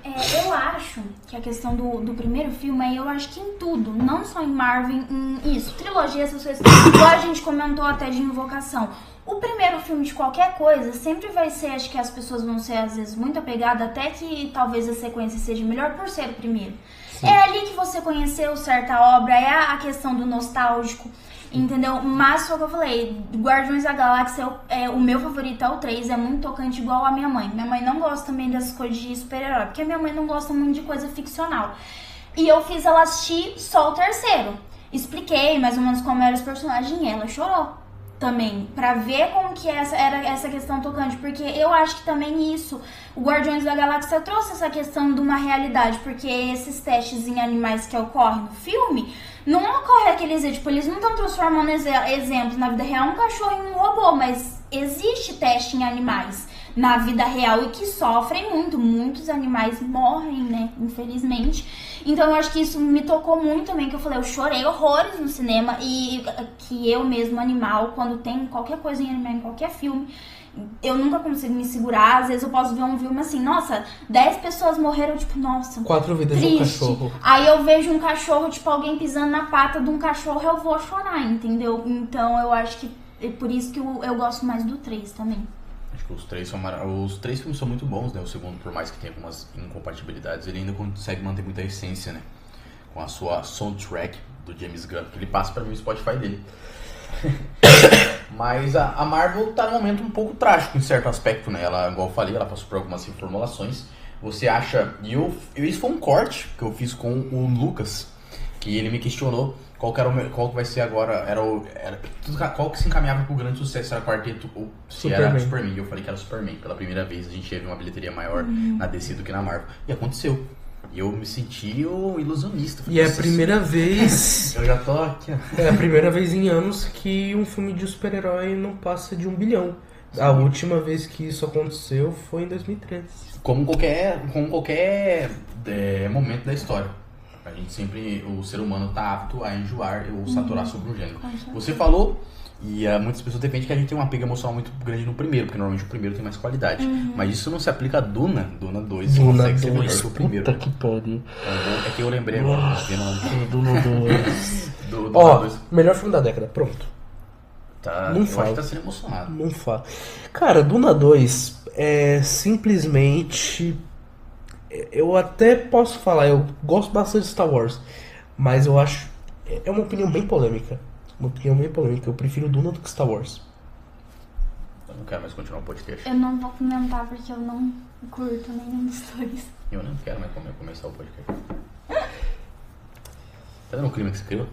Eu acho que a questão do primeiro filme, eu acho que em tudo, não só em Marvel, em isso, trilogia, essas coisas, igual a gente comentou até de Invocação. O primeiro filme de qualquer coisa sempre vai ser, acho que as pessoas vão ser às vezes muito apegadas, até que talvez a sequência seja melhor por ser o primeiro. Sim. É ali que você conheceu certa obra, é a questão do nostálgico, entendeu? Mas foi o que eu falei, Guardiões da Galáxia, o meu favorito é o 3, é muito tocante igual a minha mãe. Minha mãe não gosta também dessas coisas de super-herói, porque minha mãe não gosta muito de coisa ficcional. E eu fiz ela assistir só o terceiro. Expliquei mais ou menos como eram os personagens e ela chorou também, pra ver como que era essa questão tocante, porque eu acho que também isso, o Guardiões da Galáxia trouxe essa questão de uma realidade, porque esses testes em animais que ocorrem no filme, não ocorre aqueles, tipo, eles não estão transformando exemplo na vida real um cachorro em um robô, mas existe teste em animais na vida real e que sofrem muito, muitos animais morrem, né, infelizmente. Então eu acho que isso me tocou muito também, que eu falei, eu chorei horrores no cinema e que eu mesmo, animal, quando tem qualquer coisa em animal, em qualquer filme, eu nunca consigo me segurar. Às vezes eu posso ver um filme assim, nossa, 10 pessoas morreram, tipo, nossa, 4 vidas de um cachorro. Aí eu vejo um cachorro, tipo, alguém pisando na pata de um cachorro, eu vou chorar, entendeu? Então eu acho que é por isso que eu gosto mais do 3 também. Acho que os três filmes são muito bons, né? O segundo, por mais que tenha algumas incompatibilidades, ele ainda consegue manter muita essência, né? Com a sua soundtrack do James Gunn, que ele passa pra mim no Spotify dele. Mas a Marvel tá num momento um pouco trágico em certo aspecto, né? Ela, igual eu falei, ela passou por algumas reformulações. Você acha... Isso foi um corte que eu fiz com o Lucas, que ele me questionou qual que vai ser agora, qual que se encaminhava pro grande sucesso, era Quarteto ou se Superman. Era Superman. Eu falei que era Superman. Pela primeira vez a gente teve uma bilheteria maior na DC do que na Marvel. E aconteceu. E eu me senti o ilusionista. E é a primeira vez... Eu já tô aqui. É a primeira vez em anos que um filme de super-herói não passa de 1 bilhão. Sim. A última vez que isso aconteceu foi em 2013. Como qualquer momento da história. A gente sempre, o ser humano tá apto a enjoar ou saturar sobre um gênero. Você falou, e muitas pessoas defendem que a gente tem uma apego emocional muito grande no primeiro, porque normalmente o primeiro tem mais qualidade. Mas isso não se aplica a Duna 2, que consegue ser melhor que o primeiro. Puta que pariu. É que eu lembrei agora. Duna 2. Ó, melhor filme da década, pronto. Tá, não eu fala. acho que tá sendo emocionado. Não fala. Cara, Duna 2 é simplesmente... Eu até posso falar, eu gosto bastante de Star Wars, mas eu acho... É uma opinião bem polêmica. Eu prefiro Duna do que Star Wars. Eu não quero mais continuar o podcast. Eu não vou comentar porque eu não curto nenhum dos dois. Eu não quero mais começar o podcast. Tá dando o clima que você criou?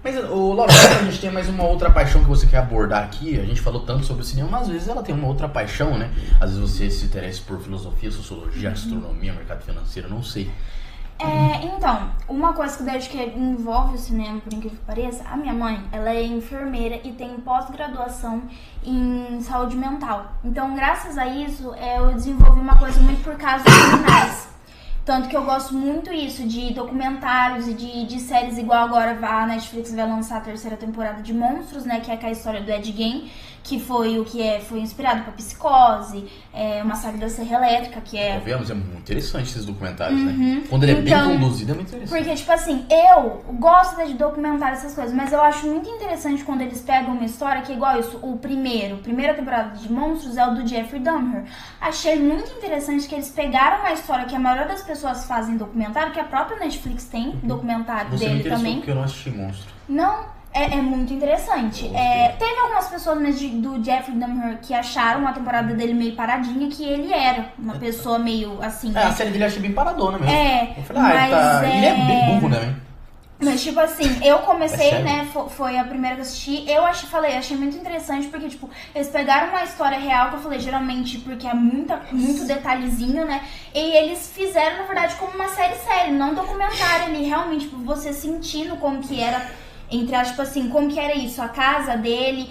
Mas, Laura, a gente tem mais uma outra paixão que você quer abordar aqui. A gente falou tanto sobre o cinema, mas às vezes ela tem uma outra paixão, né? Às vezes você se interessa por filosofia, sociologia, astronomia, mercado financeiro, não sei. Então, uma coisa que eu acho que envolve o cinema, por incrível que pareça, a minha mãe, ela é enfermeira e tem pós-graduação em saúde mental. Então, graças a isso, eu desenvolvi uma coisa muito por casos criminais. Tanto que eu gosto muito isso, de documentários e de séries, igual agora a Netflix vai lançar a 3ª temporada de Monstros, né? Que é a história do Ed Gein, que foi foi inspirado pra Psicose, uma saga da Serra Elétrica, que é... Vemos, é muito interessante esses documentários, né? Quando ele é bem conduzido, é muito interessante. Porque, tipo assim, eu gosto de documentar essas coisas, mas eu acho muito interessante quando eles pegam uma história que é igual isso. Primeira temporada de Monstros é o do Jeffrey Dahmer. Achei muito interessante que eles pegaram uma história que a maioria das pessoas fazem documentário, que a própria Netflix tem documentário dele também. Porque eu não assisti Monstro. Não, É muito interessante. Teve algumas pessoas do Jeffrey Dahmer que acharam a temporada dele meio paradinha, que ele era uma pessoa meio assim. A série dele eu achei bem paradona mesmo. Eu falei, mas ele é bem burro, né? Mas, tipo assim, eu comecei, né, foi a primeira que eu assisti, achei muito interessante, porque, tipo, eles pegaram uma história real, que eu falei, geralmente, porque é muito detalhezinho, né, e eles fizeram, na verdade, como uma série, não documentário ali, realmente, tipo, você sentindo como que era, entre as, tipo assim, como que era isso, a casa dele,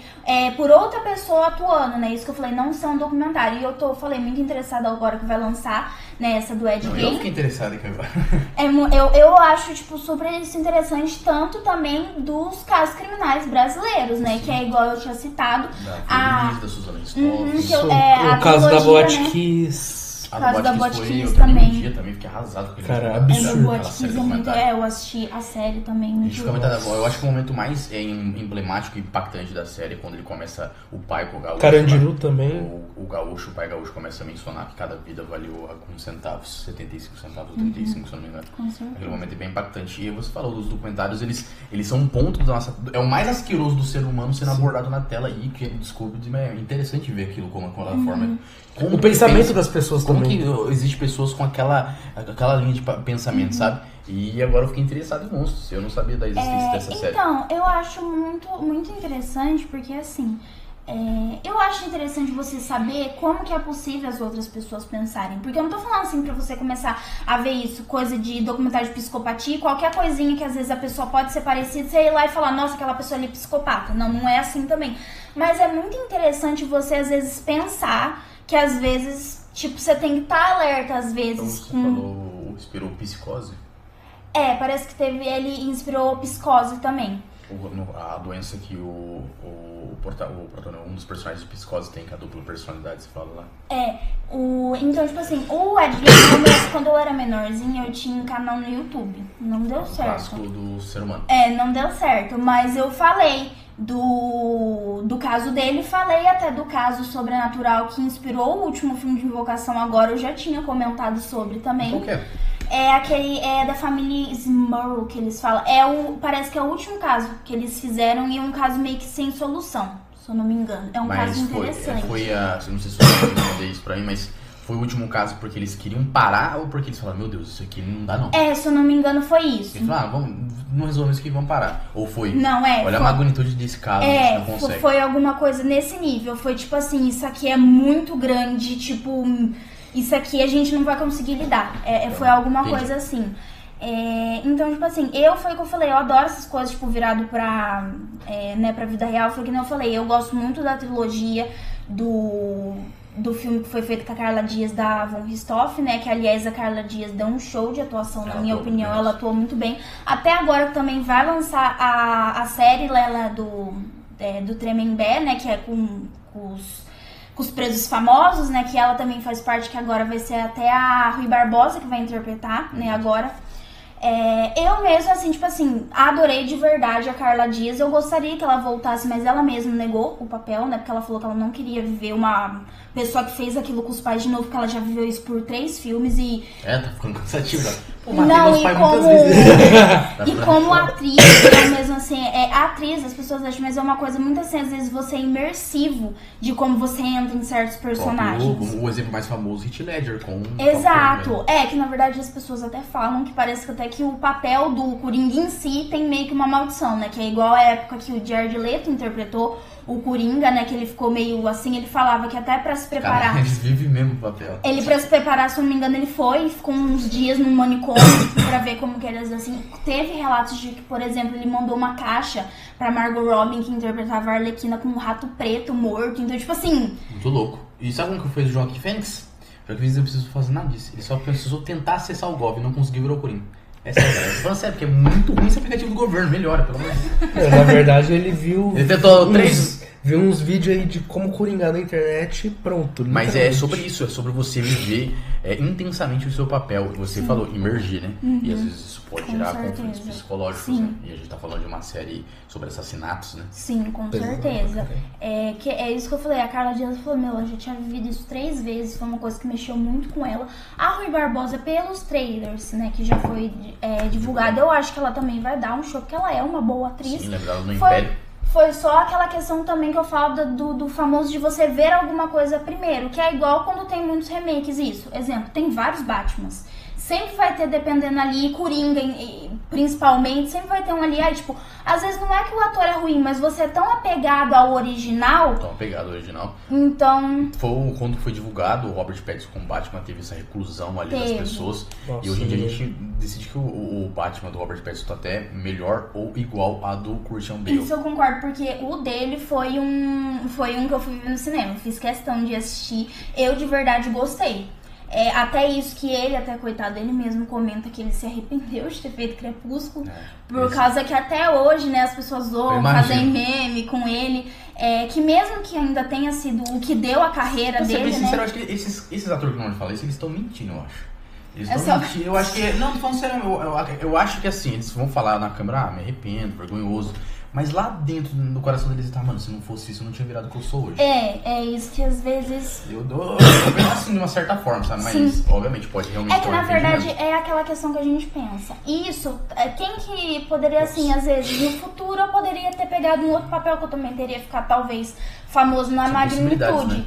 por outra pessoa atuando, né, isso que eu falei, não ser um documentário, e eu falei, muito interessada agora que vai lançar, né, essa do Ed Gein. Eu fiquei interessada aqui agora. Eu acho, tipo, super isso interessante, tanto também dos casos criminais brasileiros, né, que é igual eu tinha citado. Da Suzana Ristoff. O caso da Botkiss. O caso da Botkiss também. Também fiquei arrasado com ele. Cara, absurdo. Eu assisti a série também. Eu acho que o momento mais emblemático e impactante da série é quando ele começa, o pai com o gaúcho. Carandiru também. O pai gaúcho começa a mencionar que cada vida valeu alguns centavos, 75 centavos, 85, se eu não me engano. Aquele momento é bem impactante. E você falou dos documentários, eles são um ponto da nossa... É o mais asqueroso do ser humano sendo abordado na tela e que ele descobre. É interessante ver aquilo como aquela forma. O pensamento das pessoas como também. Como que existe pessoas com aquela linha de pensamento, sabe? E agora eu fiquei interessado em monstros. Eu não sabia da existência dessa série. Então, eu acho muito interessante, porque assim... eu acho interessante você saber como que é possível as outras pessoas pensarem. Porque eu não tô falando assim pra você começar a ver isso, coisa de documentário de psicopatia, qualquer coisinha que às vezes a pessoa pode ser parecida, você ir lá e falar, nossa, aquela pessoa ali é psicopata. Não é assim também. Mas é muito interessante você às vezes pensar que às vezes, tipo, você tem que estar alerta às vezes. Então você falou, inspirou psicose? Parece que ele inspirou psicose também. A doença que um dos personagens de Psicose tem, que é a dupla personalidade, você fala lá. Então, tipo assim, o Ed Gein, quando eu era menorzinha, eu tinha um canal no YouTube. Não deu certo. Clássico do ser humano. Não deu certo, mas eu falei do caso dele, falei até do caso sobrenatural que inspirou o último filme de Invocação Agora, eu já tinha comentado sobre também. Qual que é? Aquele da família Smurl que eles falam. Parece que é o último caso que eles fizeram e é um caso meio que sem solução, se eu não me engano. É um caso interessante. Não sei se você vai responder isso pra mim, mas foi o último caso porque eles queriam parar ou porque eles falaram, meu Deus, isso aqui não dá não? Se eu não me engano foi isso. Eles falaram, não resolvemos isso aqui, vamos parar. Ou foi? Não, olha a magnitude desse caso, a gente não consegue. Foi alguma coisa nesse nível. Foi tipo assim, isso aqui é muito grande, tipo... Isso aqui a gente não vai conseguir lidar. Foi alguma coisa assim. Então, tipo assim, foi o que eu falei, eu adoro essas coisas, tipo, virado pra vida real. Foi que nem eu falei, eu gosto muito da trilogia do filme que foi feito com a Carla Dias da Von Ristoff, né? Que, aliás, a Carla Dias deu um show de atuação, na minha opinião. Ela atuou muito bem. Até agora também vai lançar a série Lela do Tremembé, né? Que é com os presos famosos, né, que ela também faz parte, que agora vai ser até a Rui Barbosa que vai interpretar, né, agora. Eu mesmo, assim, tipo assim, adorei de verdade a Carla Dias, eu gostaria que ela voltasse, mas ela mesma negou o papel, né, porque ela falou que ela não queria viver uma pessoa que fez aquilo com os pais de novo, porque ela já viveu isso por 3 filmes e... tá ficando cansativo, né? Pô, não, e como atriz, eu mesmo assim, atriz, as pessoas acham, mas é uma coisa muito assim, às vezes você é imersivo de como você entra em certos personagens. O exemplo mais famoso, Heath Ledger, com... Exato, que na verdade as pessoas até falam que parece que até que o papel do Coringa em si tem meio que uma maldição, né, que é igual a época que o Jared Leto interpretou o Coringa, né, que ele ficou meio assim, ele falava que até pra se preparar... Cara, eles vivem mesmo o papel. Ele, pra se preparar, se eu não me engano, ele ficou uns dias no manicômio pra ver como que eles, assim... Teve relatos de que, por exemplo, ele mandou uma caixa pra Margot Robbie, que interpretava a Arlequina, com um rato preto morto, então, tipo assim... Muito louco. E sabe como que fez o Joaquin Phoenix? O Joaquin Phoenix não precisou fazer nada disso. Ele só precisou tentar acessar o Gov e não conseguiu virar o Coringa. Falando sério, porque é muito ruim esse aplicativo do governo, melhora, pelo amor de Deus. Na verdade, ele viu... Ele tentou 3 vê uns vídeos aí de como coringar na internet e pronto. Mas é literalmente. sobre isso, é sobre você viver intensamente o seu papel. Você falou, imergir, né? E às vezes isso pode Com gerar certeza. conflitos psicológicos, Sim. né? E a gente tá falando de uma série sobre assassinatos, né? Sim, com certeza. É isso que eu falei, a Carla Dias falou, eu já tinha vivido isso 3 vezes, foi uma coisa que mexeu muito com ela. A Rui Barbosa, pelos trailers, né, que já foi divulgado, eu acho que ela também vai dar um show, porque ela é uma boa atriz. Sim, lembrava no Império. Foi só aquela questão também que eu falo do famoso de você ver alguma coisa primeiro, que é igual quando tem muitos remakes, isso. Exemplo, tem vários Batmans. Sempre vai ter, dependendo ali, Coringa, principalmente, sempre vai ter um ali, aí, tipo, às vezes não é que o ator é ruim, mas você é tão apegado ao original. Tão apegado ao original. Então. Quando foi divulgado, o Robert Pattinson como Batman teve essa reclusão ali das pessoas. Nossa, e hoje em dia a gente decide que o Batman do Robert Pattinson tá até melhor ou igual a do Christian Bale. Isso eu concordo, porque o dele foi um que eu fui ver no cinema. Fiz questão de assistir. Eu de verdade gostei. Até isso que ele, até coitado, ele mesmo comenta que ele se arrependeu de ter feito Crepúsculo. Por causa que até hoje, né, as pessoas zoam, fazem meme com ele. Que mesmo que ainda tenha sido o que deu a carreira dele, Pra ser bem sincero, né? eu acho que esses atores que não falam isso, eles estão mentindo, eu acho. Eles estão mentindo. Eu acho que... Não, tô falando sério, eu acho que assim, eles vão falar na câmera, me arrependo, vergonhoso. Mas lá dentro do coração deles tá, mano, se não fosse isso, eu não tinha virado o que eu sou hoje. É isso que às vezes... Eu dou assim, de uma certa forma, sabe? Mas, Sim. obviamente, pode realmente É que, na verdade, é aquela questão que a gente pensa. Isso, quem que poderia, assim, às vezes, no futuro eu poderia ter pegado um outro papel que eu também teria ficado, talvez, famoso na magnitude. Né?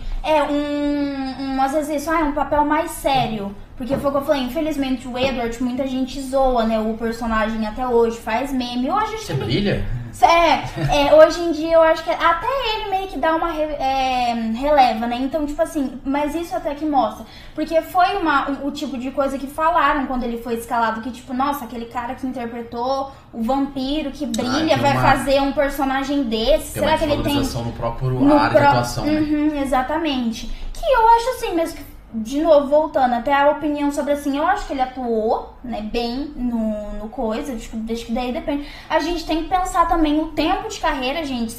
Às vezes isso, um papel mais sério. Porque foi o que eu falei, infelizmente o Edward, muita gente zoa, né, o personagem até hoje, faz meme. Hoje acho Você que brilha? Hoje em dia eu acho que até ele meio que dá uma releva, né? Então, tipo assim, mas isso até que mostra. Porque foi o tipo de coisa que falaram quando ele foi escalado, que tipo, nossa, aquele cara que interpretou o vampiro, que brilha, vai fazer um personagem desse. Tem será que ele tem... no próprio área de atuação, né? Exatamente. Que eu acho assim, mesmo que de novo, voltando até a opinião sobre assim, eu acho que ele atuou, né, bem no coisa, desde que daí depende. A gente tem que pensar também o tempo de carreira, gente.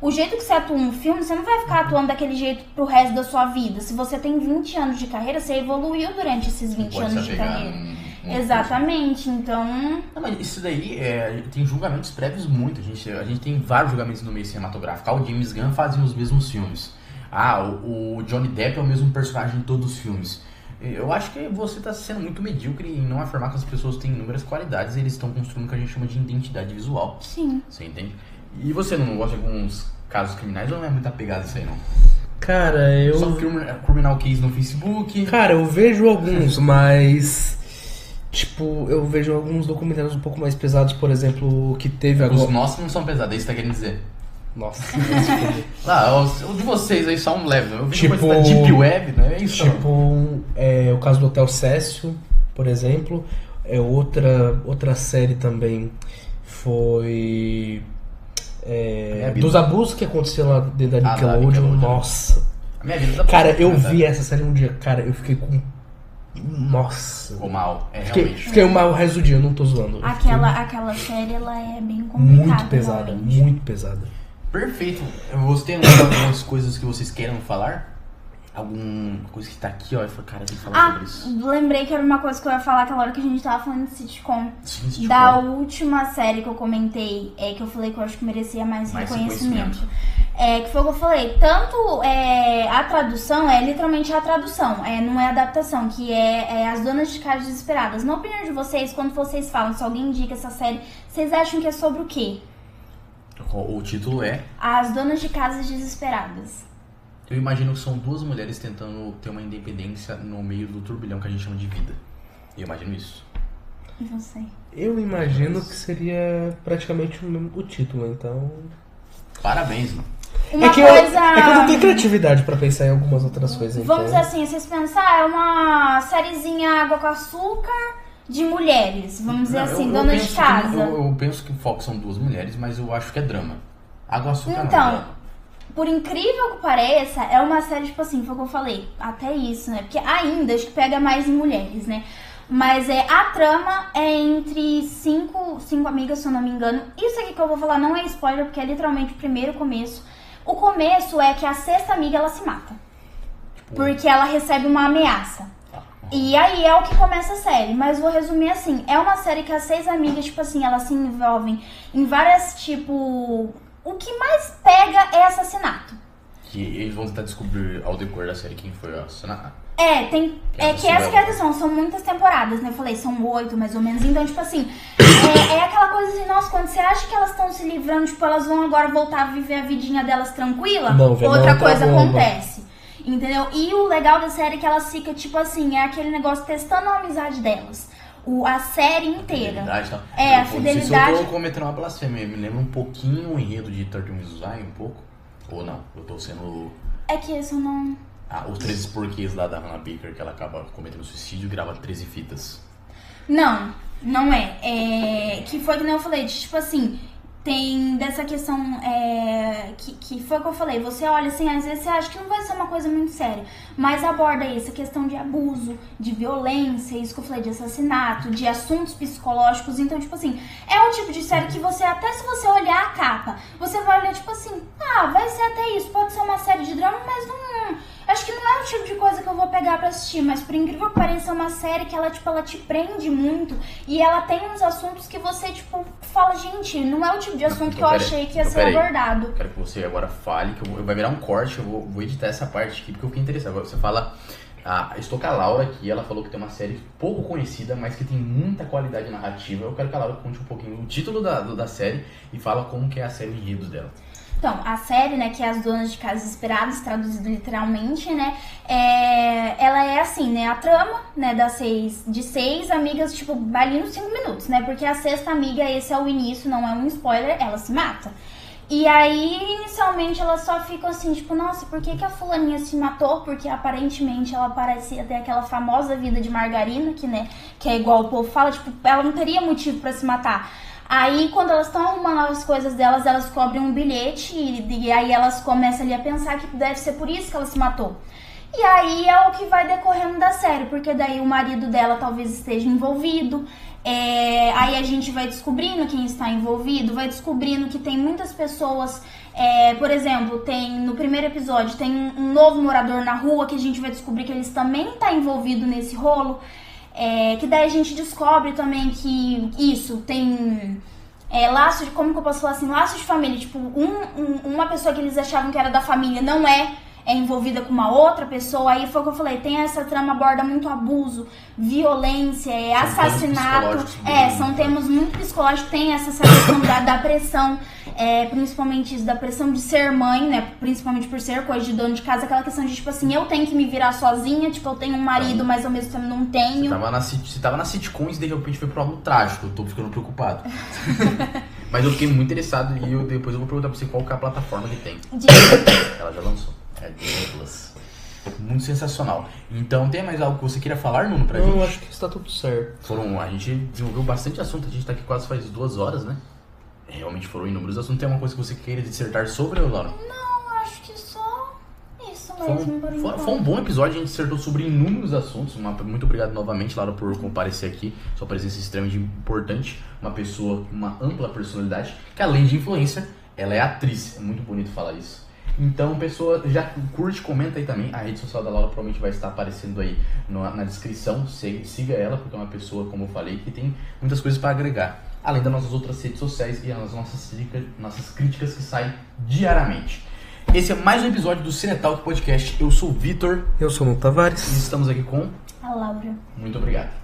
O jeito que você atua no filme, você não vai ficar atuando daquele jeito pro resto da sua vida. Se você tem 20 anos de carreira, você evoluiu durante esses 20 anos de carreira. Exatamente, então... Não, mas isso daí tem julgamentos prévios muito. A gente tem vários julgamentos no meio cinematográfico. O James Gunn fazia os mesmos filmes. O Johnny Depp é o mesmo personagem em todos os filmes. Eu acho que você está sendo muito medíocre em não afirmar que as pessoas têm inúmeras qualidades e eles estão construindo o que a gente chama de identidade visual. Sim. Você entende? E você não gosta de alguns casos criminais ou não é muito apegado a isso aí, não? Cara, eu... Só criminal case no Facebook? Cara, eu vejo alguns, mas... Tipo, eu vejo alguns documentários um pouco mais pesados, por exemplo, que teve agora... Os nossos não são pesados, é isso que você tá querendo dizer? Nossa, o de vocês aí só um level. Eu vi tipo, coisa da Deep Web, não é isso? Tipo, o caso do Hotel Cecil, por exemplo. Outra série também foi... dos abusos que aconteceu lá dentro da Nickelodeon. Nossa. A minha vida cara, eu vi essa série um dia, cara, eu fiquei com... Nossa. Ficou mal, realmente. Fiquei mal o resto do dia, eu não tô zoando. Aquela série, ela é bem complicada. Muito pesada, realmente. Muito pesada. Perfeito. Você tem algumas coisas que vocês queiram falar? Alguma coisa que tá aqui, ó, eu falei, cara, tem que falar sobre isso. Lembrei que era uma coisa que eu ia falar aquela hora que a gente tava falando de sitcom. Da última série que eu comentei, que eu falei que eu acho que merecia mais reconhecimento. Que foi o que eu falei, tanto a tradução, literalmente a tradução, não é adaptação, que é As Donas de Casas Desesperadas. Na opinião de vocês, quando vocês falam, se alguém indica essa série, vocês acham que é sobre o quê? O título é... As Donas de Casas Desesperadas. Eu imagino que são duas mulheres tentando ter uma independência no meio do turbilhão que a gente chama de vida. Eu imagino isso. E você? Eu imagino que seria praticamente o título, então... Parabéns, mano. É que eu não tenho criatividade pra pensar em algumas outras coisas. Vamos dizer assim, vocês pensar, é uma sériezinha água com açúcar de mulheres, vamos dizer assim, dona de casa. Eu penso que o foco são duas mulheres, mas eu acho que é drama. Água açúcar não. Então, por incrível que pareça, é uma série, tipo assim, foi o que eu falei, até isso, né? Porque ainda acho que pega mais em mulheres, né? Mas a trama é entre cinco amigas, se eu não me engano. Isso aqui que eu vou falar não é spoiler, porque é literalmente o primeiro começo. O começo é que a sexta amiga, ela se mata. Porque ela recebe uma ameaça. E aí é o que começa a série. Mas vou resumir assim. É uma série que as 6 amigas, tipo assim, elas se envolvem em várias, tipo... O que mais pega é assassinato. Que eles vão tentar descobrir ao decorrer da série quem foi o assassinato. Que essa que é a questão, são muitas temporadas, né? Eu falei, são 8 mais ou menos. Então, tipo assim, é aquela coisa assim, nossa, quando você acha que elas estão se livrando, tipo, elas vão agora voltar a viver a vidinha delas tranquila, outra coisa acontece. Entendeu? E o legal da série é que elas ficam, tipo assim, é aquele negócio testando a amizade delas. A série inteira. A fidelidade. Se eu tô cometendo uma blasfêmia, me lembra um pouquinho o enredo de 13 Reasons Why, um pouco? Ou não? Eu tô sendo... É que isso não... os 13 porquês lá da Hannah Baker, que ela acaba cometendo suicídio e grava 13 fitas. Não é. Que foi que nem eu falei, tipo assim... Tem dessa questão que foi o que eu falei. Você olha assim, às vezes você acha que não vai ser uma coisa muito séria, mas aborda essa questão de abuso, de violência, isso que eu falei, de assassinato, de assuntos psicológicos. Então, tipo assim, é o tipo de série que você, até se você olhar a capa, você vai olhar tipo assim, vai ser até isso, pode ser uma série de drama, mas não... Acho que não é o tipo de coisa que eu vou pegar pra assistir, mas por incrível que pareça, é uma série que ela, tipo, ela te prende muito e ela tem uns assuntos que você, tipo, fala, gente, não é o tipo de assunto que eu achei que ia ser abordado. Quero que você agora fale, que vai virar um corte, eu vou editar essa parte aqui, porque eu fiquei interessado. Agora você fala, estou com a Laura aqui, ela falou que tem uma série pouco conhecida, mas que tem muita qualidade narrativa. Eu quero que a Laura conte um pouquinho o título da série e fala como que é a série de enredos dela. Então, a série, né, que é As Donas de Casas Esperadas, traduzido literalmente, né, ela é assim, né, a trama, né, de 6 amigas, tipo, ali nos 5 minutos, né, porque a sexta amiga, esse é o início, não é um spoiler, ela se mata. E aí, inicialmente, elas só ficam assim, tipo, nossa, por que a fulaninha se matou? Porque aparentemente ela parecia ter aquela famosa vida de margarina, que é igual o povo fala, tipo, ela não teria motivo pra se matar. Aí, quando elas estão arrumando as coisas delas, elas cobrem um bilhete e aí elas começam ali a pensar que deve ser por isso que ela se matou. E aí é o que vai decorrendo da série, porque daí o marido dela talvez esteja envolvido. Aí a gente vai descobrindo quem está envolvido, vai descobrindo que tem muitas pessoas... por exemplo, no primeiro episódio, tem um novo morador na rua que a gente vai descobrir que eles também estão envolvidos nesse rolo. Que daí a gente descobre também que isso tem laços de, como que eu posso falar assim, laços de família, tipo, uma pessoa que eles achavam que era da família não é envolvida com uma outra pessoa. Aí foi o que eu falei, tem essa trama, aborda muito abuso, violência, assassinato, são temas muito psicológicos, tem essa questão da pressão, principalmente isso, da pressão de ser mãe, né, principalmente por ser coisa de dono de casa, aquela questão de, tipo assim, eu tenho que me virar sozinha, tipo, eu tenho um marido, mas ao mesmo tempo não tenho. Você tava na sitcoms e de repente foi pra algo trágico, eu tô ficando preocupado. Mas eu fiquei muito interessado e depois eu vou perguntar pra você qual que é a plataforma que tem. Ela já lançou. Disney Plus. Muito sensacional. Então, tem mais algo que você queira falar, Nuno, pra gente? Não, acho que está tudo certo. A gente desenvolveu bastante assunto, a gente tá aqui quase faz 2 horas, né? Realmente foram inúmeros assuntos. Tem alguma coisa que você queira dissertar sobre, Laura? Não, acho que só isso mesmo, por enquanto. Foi um bom episódio, a gente dissertou sobre inúmeros assuntos. Muito obrigado novamente, Laura, por comparecer aqui. Sua presença é extremamente importante. Uma pessoa com uma ampla personalidade, que além de influencer, ela é atriz. É muito bonito falar isso. Então, pessoa, já curte, comenta aí também. A rede social da Laura provavelmente vai estar aparecendo aí na descrição. Siga ela, porque é uma pessoa, como eu falei, que tem muitas coisas para agregar. Além das nossas outras redes sociais e as nossas críticas que saem diariamente. Esse é mais um episódio do Cinetalk Podcast. Eu sou o Vitor. Eu sou o Nuno Tavares. E estamos aqui com... a Laura. Muito obrigado.